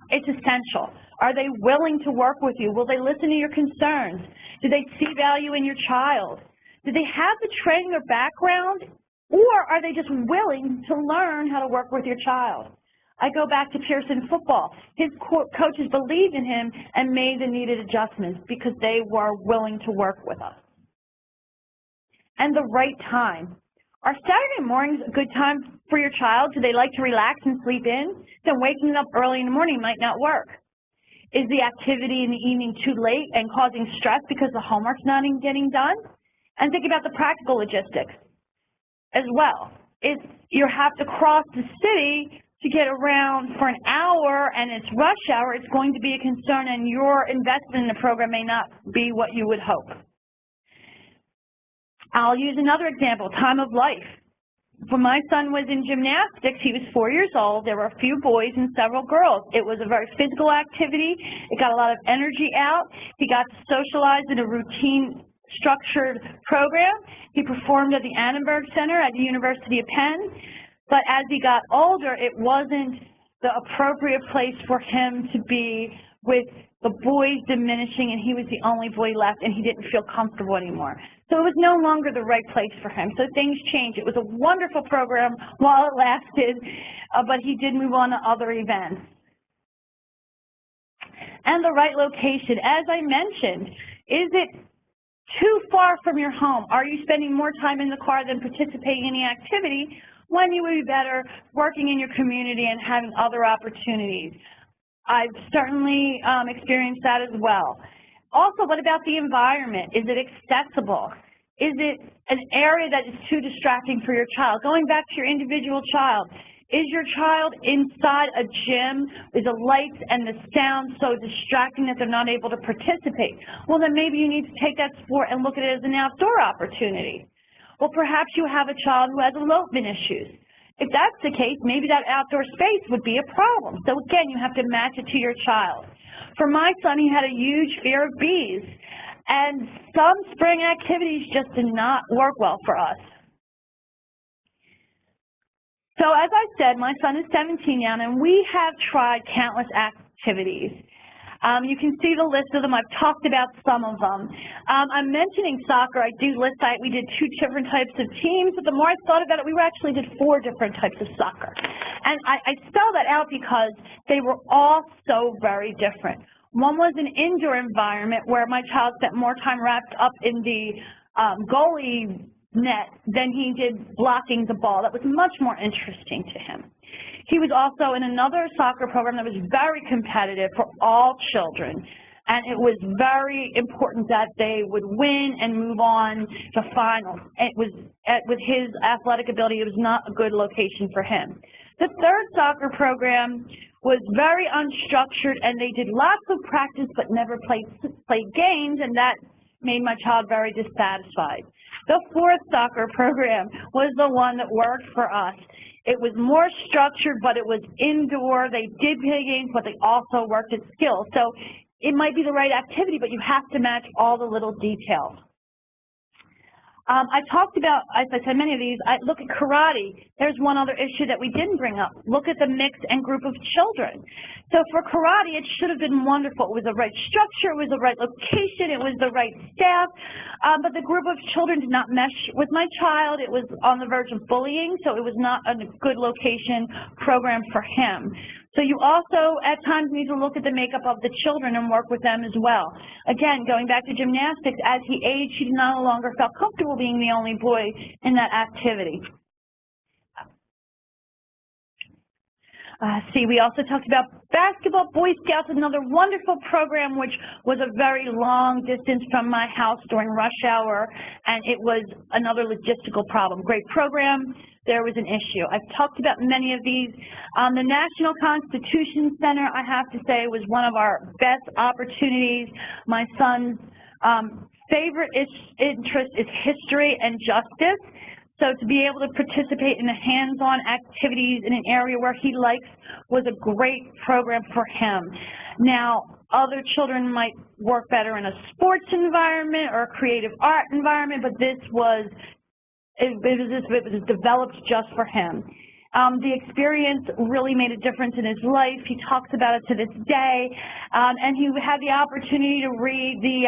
It's essential. Are they willing to work with you? Will they listen to your concerns? Do they see value in your child? Do they have the training or background? Or are they just willing to learn how to work with your child? I go back to Pearson football. His coaches believed in him and made the needed adjustments because they were willing to work with us. And the right time. Are Saturday mornings a good time for your child? Do they like to relax and sleep in? Then waking up early in the morning might not work. Is the activity in the evening too late and causing stress because the homework's not getting done? And think about the practical logistics as well. If you have to cross the city to get around for an hour and it's rush hour, it's going to be a concern, and your investment in the program may not be what you would hope. I'll use another example, time of life. When my son was in gymnastics, he was 4 years old. There were a few boys and several girls. It was a very physical activity. It got a lot of energy out. He got to socialize in a routine structured program. He performed at the Annenberg Center at the University of Penn, but as he got older, it wasn't the appropriate place for him to be with the boys diminishing, and he was the only boy left, and he didn't feel comfortable anymore. So it was no longer the right place for him. So things changed. It was a wonderful program while it lasted, but he did move on to other events. And the right location. As I mentioned, is it too far from your home? Are you spending more time in the car than participating in the activity when you would be better working in your community and having other opportunities? I've certainly experienced that as well. Also, what about the environment? Is it accessible? Is it an area that is too distracting for your child? Going back to your individual child, is your child inside a gym? Is the lights and the sound so distracting that they're not able to participate? Well, then maybe you need to take that sport and look at it as an outdoor opportunity. Well, perhaps you have a child who has elopement issues. If that's the case, maybe that outdoor space would be a problem. So again, you have to match it to your child. For my son, he had a huge fear of bees, and some spring activities just did not work well for us. So as I said, my son is 17 now, and we have tried countless activities. You can see the list of them. I've talked about some of them. I'm mentioning soccer. I do list that we did 2 different types of teams, but the more I thought about it, we actually did 4 different types of soccer. And I spell that out because they were all so very different. One was an indoor environment where my child spent more time wrapped up in the goalie net than he did blocking the ball. That was much more interesting to him. He was also in another soccer program that was very competitive for all children, and it was very important that they would win and move on to finals. It was, with his athletic ability, it was not a good location for him. The third soccer program was very unstructured, and they did lots of practice but never played games, and that made my child very dissatisfied. The fourth soccer program was the one that worked for us. It was more structured, but it was indoor. They did play games, but they also worked at skills. So it might be the right activity, but you have to match all the little details. I talked about, as I said, many of these. Look at karate. There's one other issue that we didn't bring up. Look at the mix and group of children. So for karate, it should have been wonderful. It was the right structure, it was the right location, it was the right staff, but the group of children did not mesh with my child. It was on the verge of bullying, so it was not a good location program for him. So you also, at times, need to look at the makeup of the children and work with them as well. Again, going back to gymnastics, as he aged, he no longer felt comfortable being the only boy in that activity. See, we also talked about basketball, Boy Scouts, another wonderful program, which was a very long distance from my house during rush hour, and it was another logistical problem. Great program, there was an issue. I've talked about many of these. The National Constitution Center, I have to say, was one of our best opportunities. My son's favorite interest is history and justice. So to be able to participate in the hands-on activities in an area where he likes was a great program for him. Now, other children might work better in a sports environment or a creative art environment, but this was, it was developed just for him. The experience really made a difference in his life. He talks about it to this day, and he had the opportunity to read the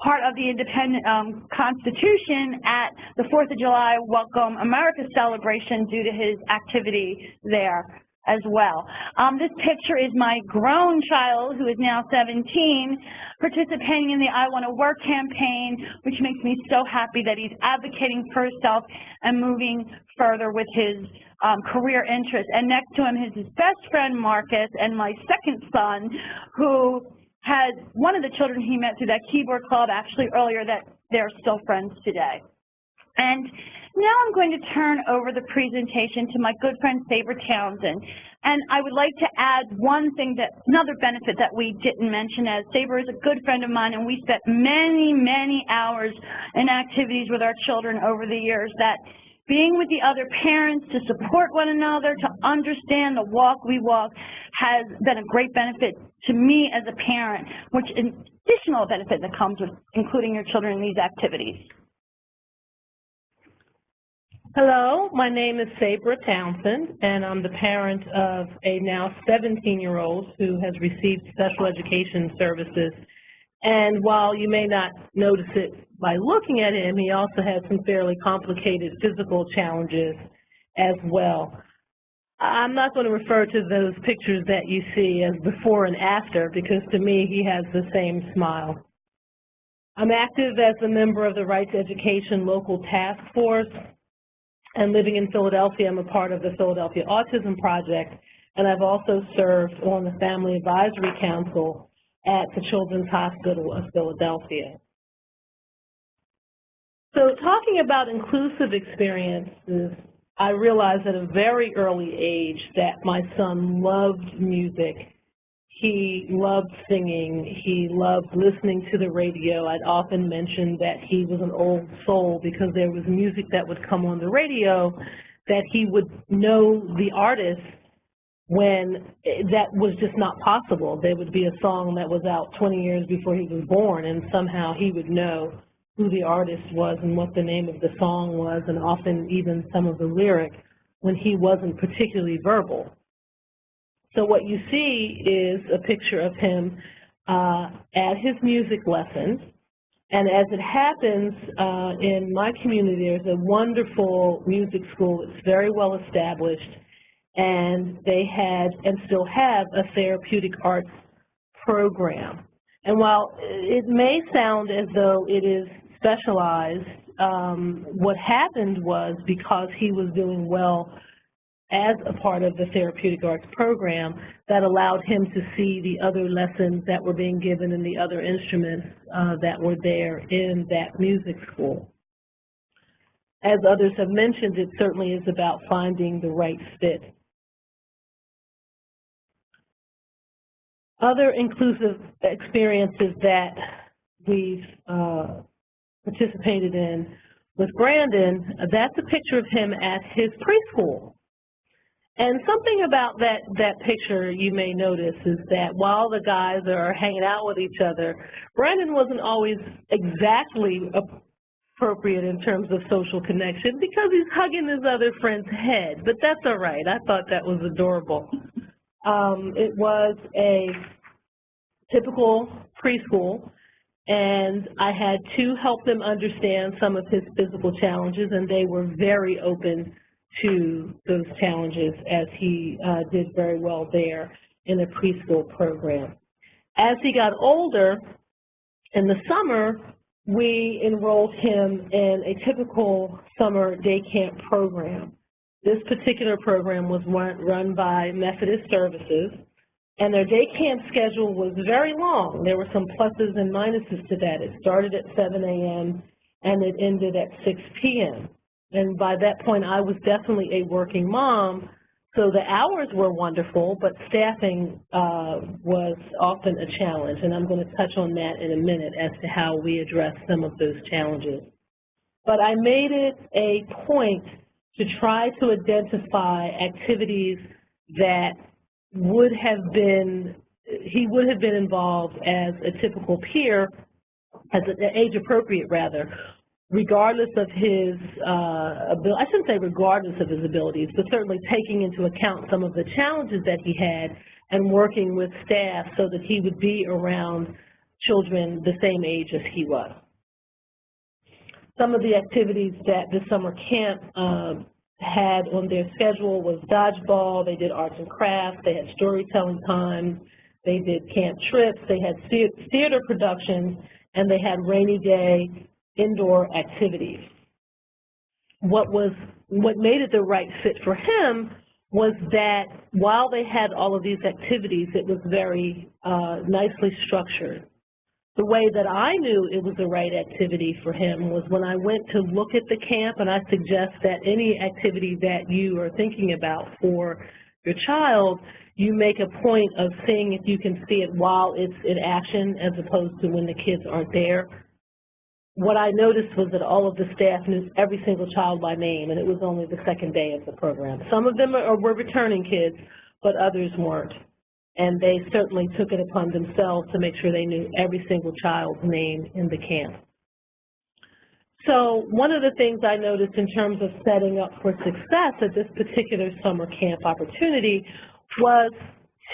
part of the independent Constitution at the 4th of July Welcome America celebration due to his activity there as well. This picture is my grown child, who is now 17, participating in the I Want to Work campaign, which makes me so happy that he's advocating for himself and moving further with his career interests. And next to him is his best friend, Marcus, and my second son, who had one of the children he met through that keyboard club actually earlier, that they're still friends today. And now I'm going to turn over the presentation to my good friend Sabre Townsend. And I would like to add one thing, another benefit that we didn't mention, as Sabre is a good friend of mine, and we spent many, many hours in activities with our children over the years, that being with the other parents to support one another, to understand the walk we walk, has been a great benefit to me as a parent, which is an additional benefit that comes with including your children in these activities. Hello, my name is Sabre Townsend, and I'm the parent of a now 17-year-old who has received special education services. And while you may not notice it by looking at him, he also has some fairly complicated physical challenges as well. I'm not going to refer to those pictures that you see as before and after, because to me he has the same smile. I'm active as a member of the Right to Education Local Task Force, and living in Philadelphia, I'm a part of the Philadelphia Autism Project, and I've also served on the Family Advisory Council at the Children's Hospital of Philadelphia. So talking about inclusive experiences, I realized at a very early age that my son loved music. He loved singing. He loved listening to the radio. I'd often mention that he was an old soul because there was music that would come on the radio that he would know the artist when that was just not possible. There would be a song that was out 20 years before he was born, and somehow he would know who the artist was and what the name of the song was, and often even some of the lyric when he wasn't particularly verbal. So what you see is a picture of him at his music lessons. And as it happens, in my community, there's a wonderful music school that's very well established, and they had and still have a therapeutic arts program. And while it may sound as though it is specialized, what happened was, because he was doing well as a part of the therapeutic arts program, that allowed him to see the other lessons that were being given and the other instruments that were there in that music school. As others have mentioned, it certainly is about finding the right fit. Other inclusive experiences that we've participated in with Brandon, that's a picture of him at his preschool. And something about that picture you may notice is that while the guys are hanging out with each other, Brandon wasn't always exactly appropriate in terms of social connection because he's hugging his other friend's head, but that's all right. I thought that was adorable. It was a typical preschool, and I had to help them understand some of his physical challenges, and they were very open to those challenges, as he did very well there in the preschool program. As he got older, in the summer, we enrolled him in a typical summer day camp program. This particular program was run by Methodist Services, and their day camp schedule was very long. There were some pluses and minuses to that. It started at 7 a.m. and it ended at 6 p.m. And by that point, I was definitely a working mom, so the hours were wonderful, but staffing was often a challenge, and I'm going to touch on that in a minute as to how we address some of those challenges. But I made it a point to try to identify activities that he would have been involved as a typical peer, as an age appropriate rather, regardless of his ability. I shouldn't say regardless of his abilities, but certainly taking into account some of the challenges that he had and working with staff so that he would be around children the same age as he was. Some of the activities that the summer camp had on their schedule was dodgeball, they did arts and crafts, they had storytelling time, they did camp trips, they had theater productions, and they had rainy day indoor activities. What made it the right fit for him was that while they had all of these activities, it was very nicely structured. The way that I knew it was the right activity for him was when I went to look at the camp, and I suggest that any activity that you are thinking about for your child, you make a point of seeing if you can see it while it's in action as opposed to when the kids aren't there. What I noticed was that all of the staff knew every single child by name, and it was only the second day of the program. Some of them were returning kids, but others weren't. And they certainly took it upon themselves to make sure they knew every single child's name in the camp. So one of the things I noticed in terms of setting up for success at this particular summer camp opportunity was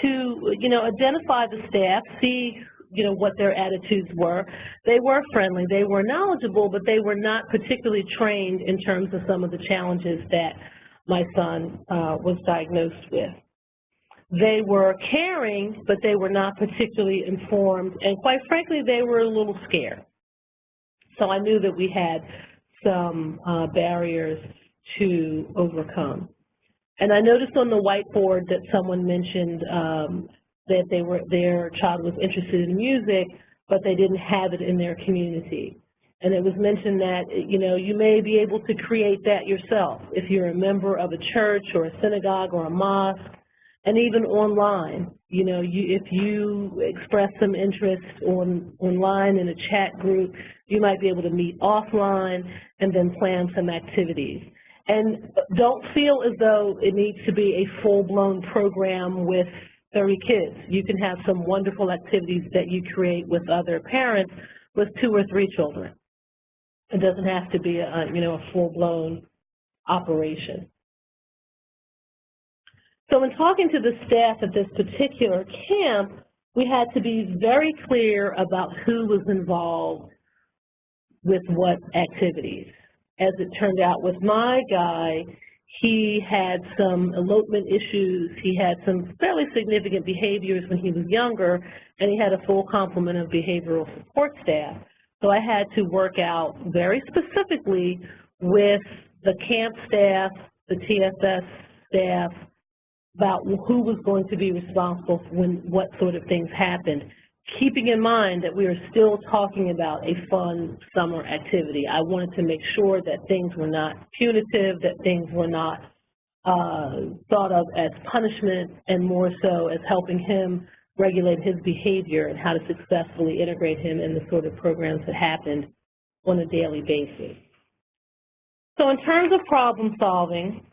to, identify the staff, see, what their attitudes were. They were friendly, they were knowledgeable, but they were not particularly trained in terms of some of the challenges that my son was diagnosed with. They were caring, but they were not particularly informed, and quite frankly, they were a little scared. So I knew that we had some barriers to overcome. And I noticed on the whiteboard that someone mentioned that their child was interested in music, but they didn't have it in their community. And it was mentioned that, you may be able to create that yourself if you're a member of a church or a synagogue or a mosque. And even online, if you express some interest online in a chat group, you might be able to meet offline and then plan some activities. And don't feel as though it needs to be a full-blown program with 30 kids. You can have some wonderful activities that you create with other parents with 2 or 3 children. It doesn't have to be a full-blown operation. So in talking to the staff at this particular camp, we had to be very clear about who was involved with what activities. As it turned out with my guy, he had some elopement issues, he had some fairly significant behaviors when he was younger, and he had a full complement of behavioral support staff. So I had to work out very specifically with the camp staff, the TSS staff, about who was going to be responsible for what sort of things happened, keeping in mind that we are still talking about a fun summer activity. I wanted to make sure that things were not punitive, that things were not thought of as punishment, and more so as helping him regulate his behavior and how to successfully integrate him in the sort of programs that happened on a daily basis. So in terms of problem solving,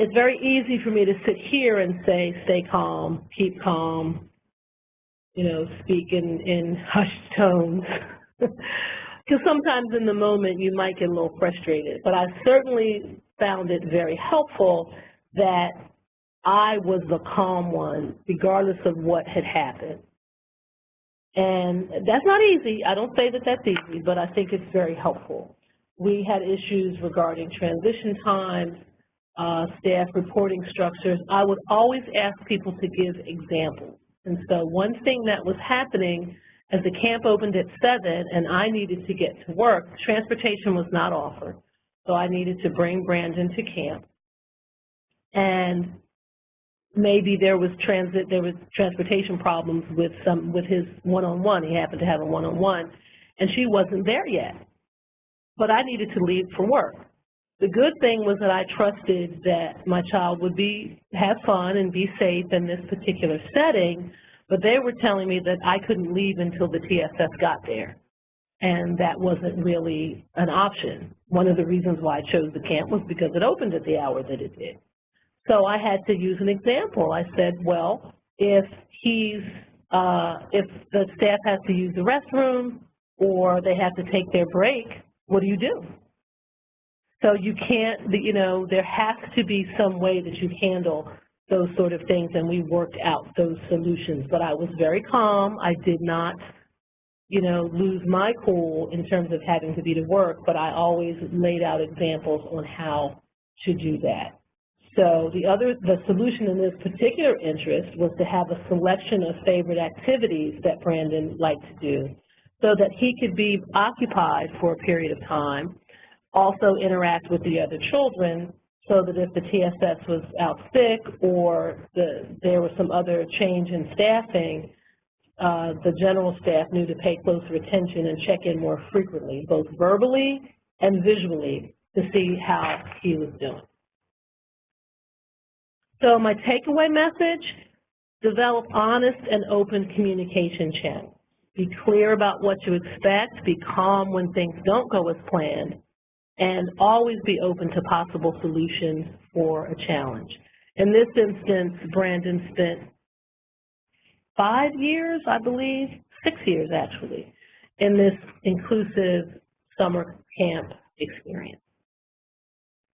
it's very easy for me to sit here and say, stay calm, keep calm, speak in hushed tones. Because sometimes in the moment you might get a little frustrated. But I certainly found it very helpful that I was the calm one, regardless of what had happened. And that's not easy. I don't say that that's easy, but I think it's very helpful. We had issues regarding transition times, staff reporting structures. I would always ask people to give examples. And so one thing that was happening as the camp opened at 7 and I needed to get to work, transportation was not offered. So I needed to bring Brandon to camp. and maybe there was transportation problems with his one-on-one. He happened to have a one-on-one, and she wasn't there yet. But I needed to leave for work. The good thing was that I trusted that my child would have fun and be safe in this particular setting, but they were telling me that I couldn't leave until the TSS got there, and that wasn't really an option. One of the reasons why I chose the camp was because it opened at the hour that it did. So I had to use an example. I said, well, if the staff has to use the restroom or they have to take their break, what do you do? So you can't, there has to be some way that you handle those sort of things, and we worked out those solutions. But I was very calm. I did not, lose my cool in terms of having to be to work, but I always laid out examples on how to do that. So the solution in this particular interest was to have a selection of favorite activities that Brandon liked to do so that he could be occupied for a period of time, also interact with the other children, so that if the TSS was out sick or there was some other change in staffing, the general staff knew to pay closer attention and check in more frequently, both verbally and visually, to see how he was doing. So my takeaway message, develop honest and open communication channels. Be clear about what you expect, be calm when things don't go as planned, and always be open to possible solutions for a challenge. In this instance, Brandon spent 5 years, I believe, 6 years actually, in this inclusive summer camp experience.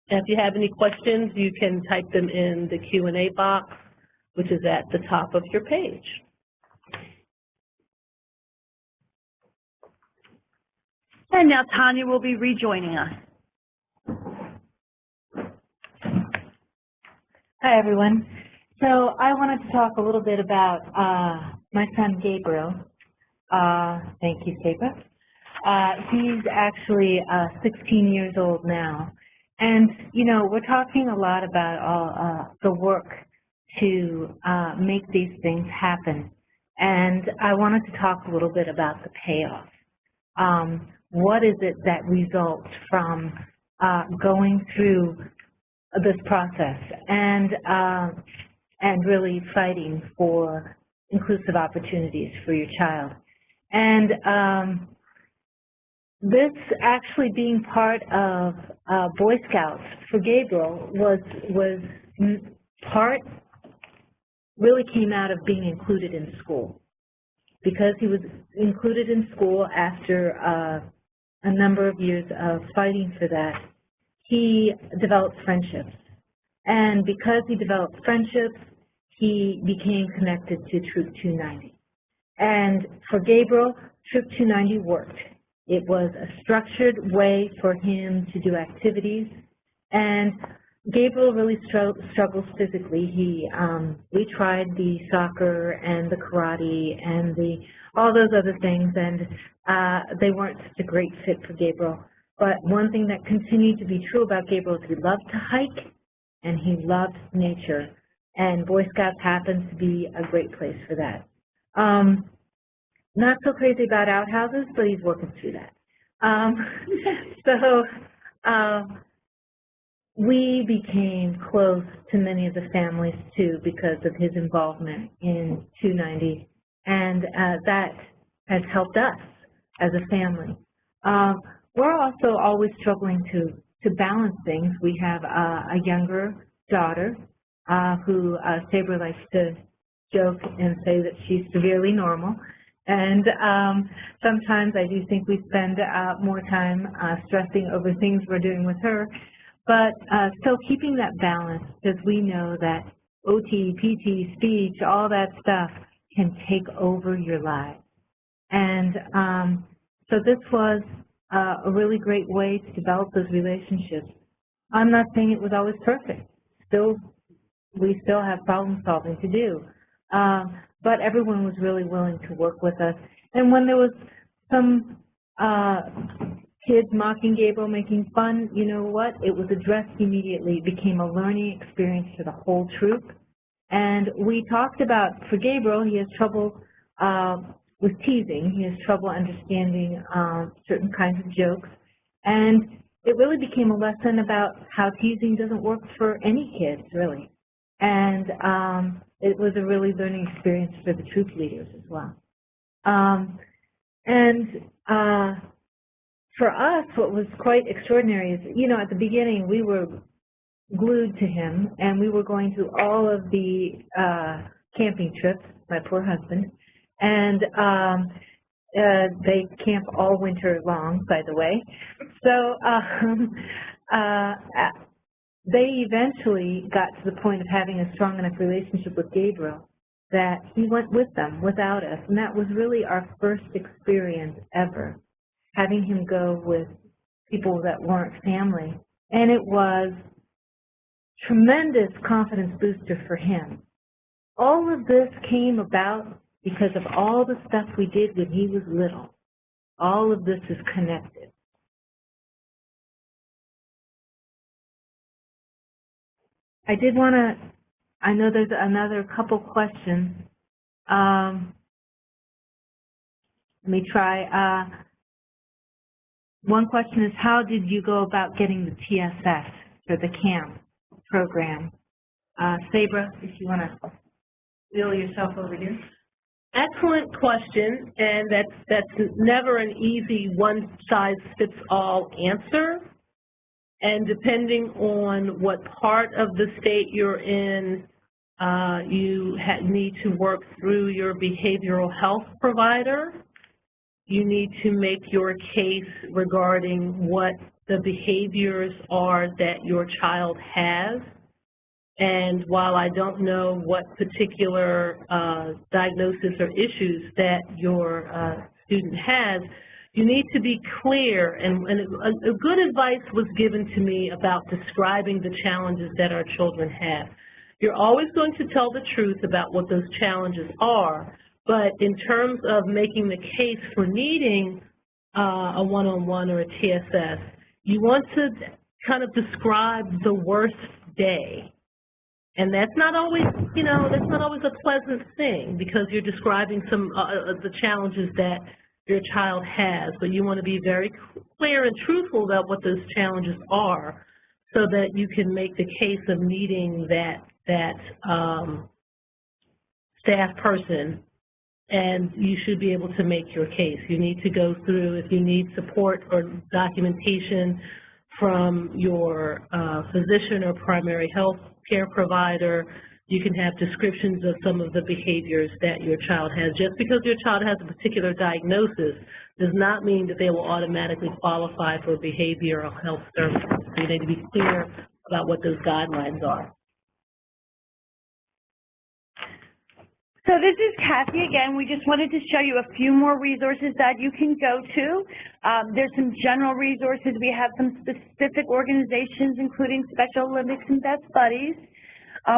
And if you have any questions, you can type them in the Q&A box, which is at the top of your page. And now Tanya will be rejoining us. Hi, everyone. So I wanted to talk a little bit about my son, Gabriel. Thank you, Kapa. He's actually 16 years old now. And, we're talking a lot about all the work to make these things happen. And I wanted to talk a little bit about the payoff. What is it that results from going through this process and really fighting for inclusive opportunities for your child? And this actually being part of Boy Scouts for Gabriel really came out of being included in school. Because he was included in school after a number of years of fighting for that, he developed friendships. And because he developed friendships, he became connected to Troop 290. And for Gabriel, Troop 290 worked. It was a structured way for him to do activities, and Gabriel really struggles physically. We tried the soccer and the karate and all those other things, and they weren't such a great fit for Gabriel. But one thing that continued to be true about Gabriel is he loved to hike and he loved nature, and Boy Scouts happens to be a great place for that. Not so crazy about outhouses, but he's working through that. We became close to many of the families, too, because of his involvement in 290, and that has helped us as a family. We're also always struggling to balance things. We have a younger daughter who Sabre likes to joke and say that she's severely normal. And sometimes I do think we spend more time stressing over things we're doing with her. But still keeping that balance, because we know that OT, PT, speech, all that stuff can take over your lives. And so this was a really great way to develop those relationships. I'm not saying it was always perfect. We still have problem solving to do. But everyone was really willing to work with us. And when there was some kids mocking Gabriel, making fun, you know what? It was addressed immediately. It became a learning experience for the whole troop. And we talked about, for Gabriel, he has trouble with teasing. He has trouble understanding certain kinds of jokes. And it really became a lesson about how teasing doesn't work for any kids, really. And it was a really learning experience for the troop leaders as well. For us, what was quite extraordinary is, you know, at the beginning we were glued to him, and we were going to all of the camping trips, my poor husband, and they camp all winter long, by the way. So they eventually got to the point of having a strong enough relationship with Gabriel that he went with them without us, and that was really our first experience ever, having him go with people that weren't family. And it was tremendous confidence booster for him. All of this came about because of all the stuff we did when he was little. All of this is connected. I did want to, I know there's another couple questions. Let me try. One question is, how did you go about getting the TSS for the camp program? Sabra, if you want to wheel yourself over here. Excellent question, and that's never an easy one-size-fits-all answer. And depending on what part of the state you're in, you need to work through your behavioral health provider. You need to make your case regarding what the behaviors are that your child has. And while I don't know what particular diagnosis or issues that your student has, you need to be clear, and a good advice was given to me about describing the challenges that our children have. You're always going to tell the truth about what those challenges are, but in terms of making the case for needing a one-on-one or a TSS, you want to kind of describe the worst day. And that's not always, you know, that's not always a pleasant thing, because you're describing some the challenges that your child has, but you want to be very clear and truthful about what those challenges are, so that you can make the case of needing that staff person, and you should be able to make your case. You need to go through, if you need support or documentation from your physician or primary health care provider, you can have descriptions of some of the behaviors that your child has. Just because your child has a particular diagnosis does not mean that they will automatically qualify for behavioral health services. So you need to be clear about what those guidelines are. So this is Cathy again. We just wanted to show you a few more resources that you can go to. There's some general resources. We have some specific organizations, including Special Olympics and Best Buddies.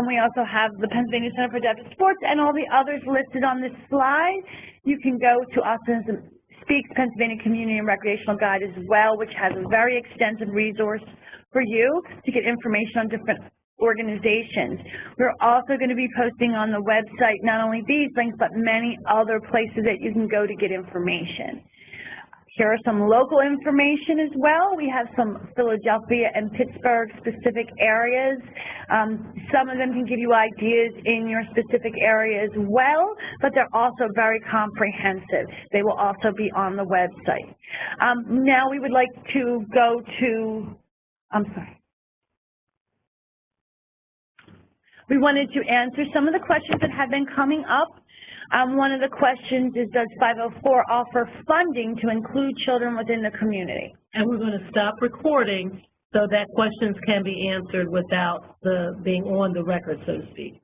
We also have the Pennsylvania Center for Deaf Sports and all the others listed on this slide. You can go to Autism Speaks Pennsylvania Community and Recreational Guide as well, which has a very extensive resource for you to get information on different organizations. We're also going to be posting on the website not only these links, but many other places that you can go to get information. Here are some local information as well. We have some Philadelphia and Pittsburgh specific areas. Some of them can give you ideas in your specific area as well, but they're also very comprehensive. They will also be on the website. Now we would like to go to, we wanted to answer some of the questions that have been coming up. One of the questions is, does 504 offer funding to include children within the community? And we're going to stop recording so that questions can be answered without being on the record, so to speak.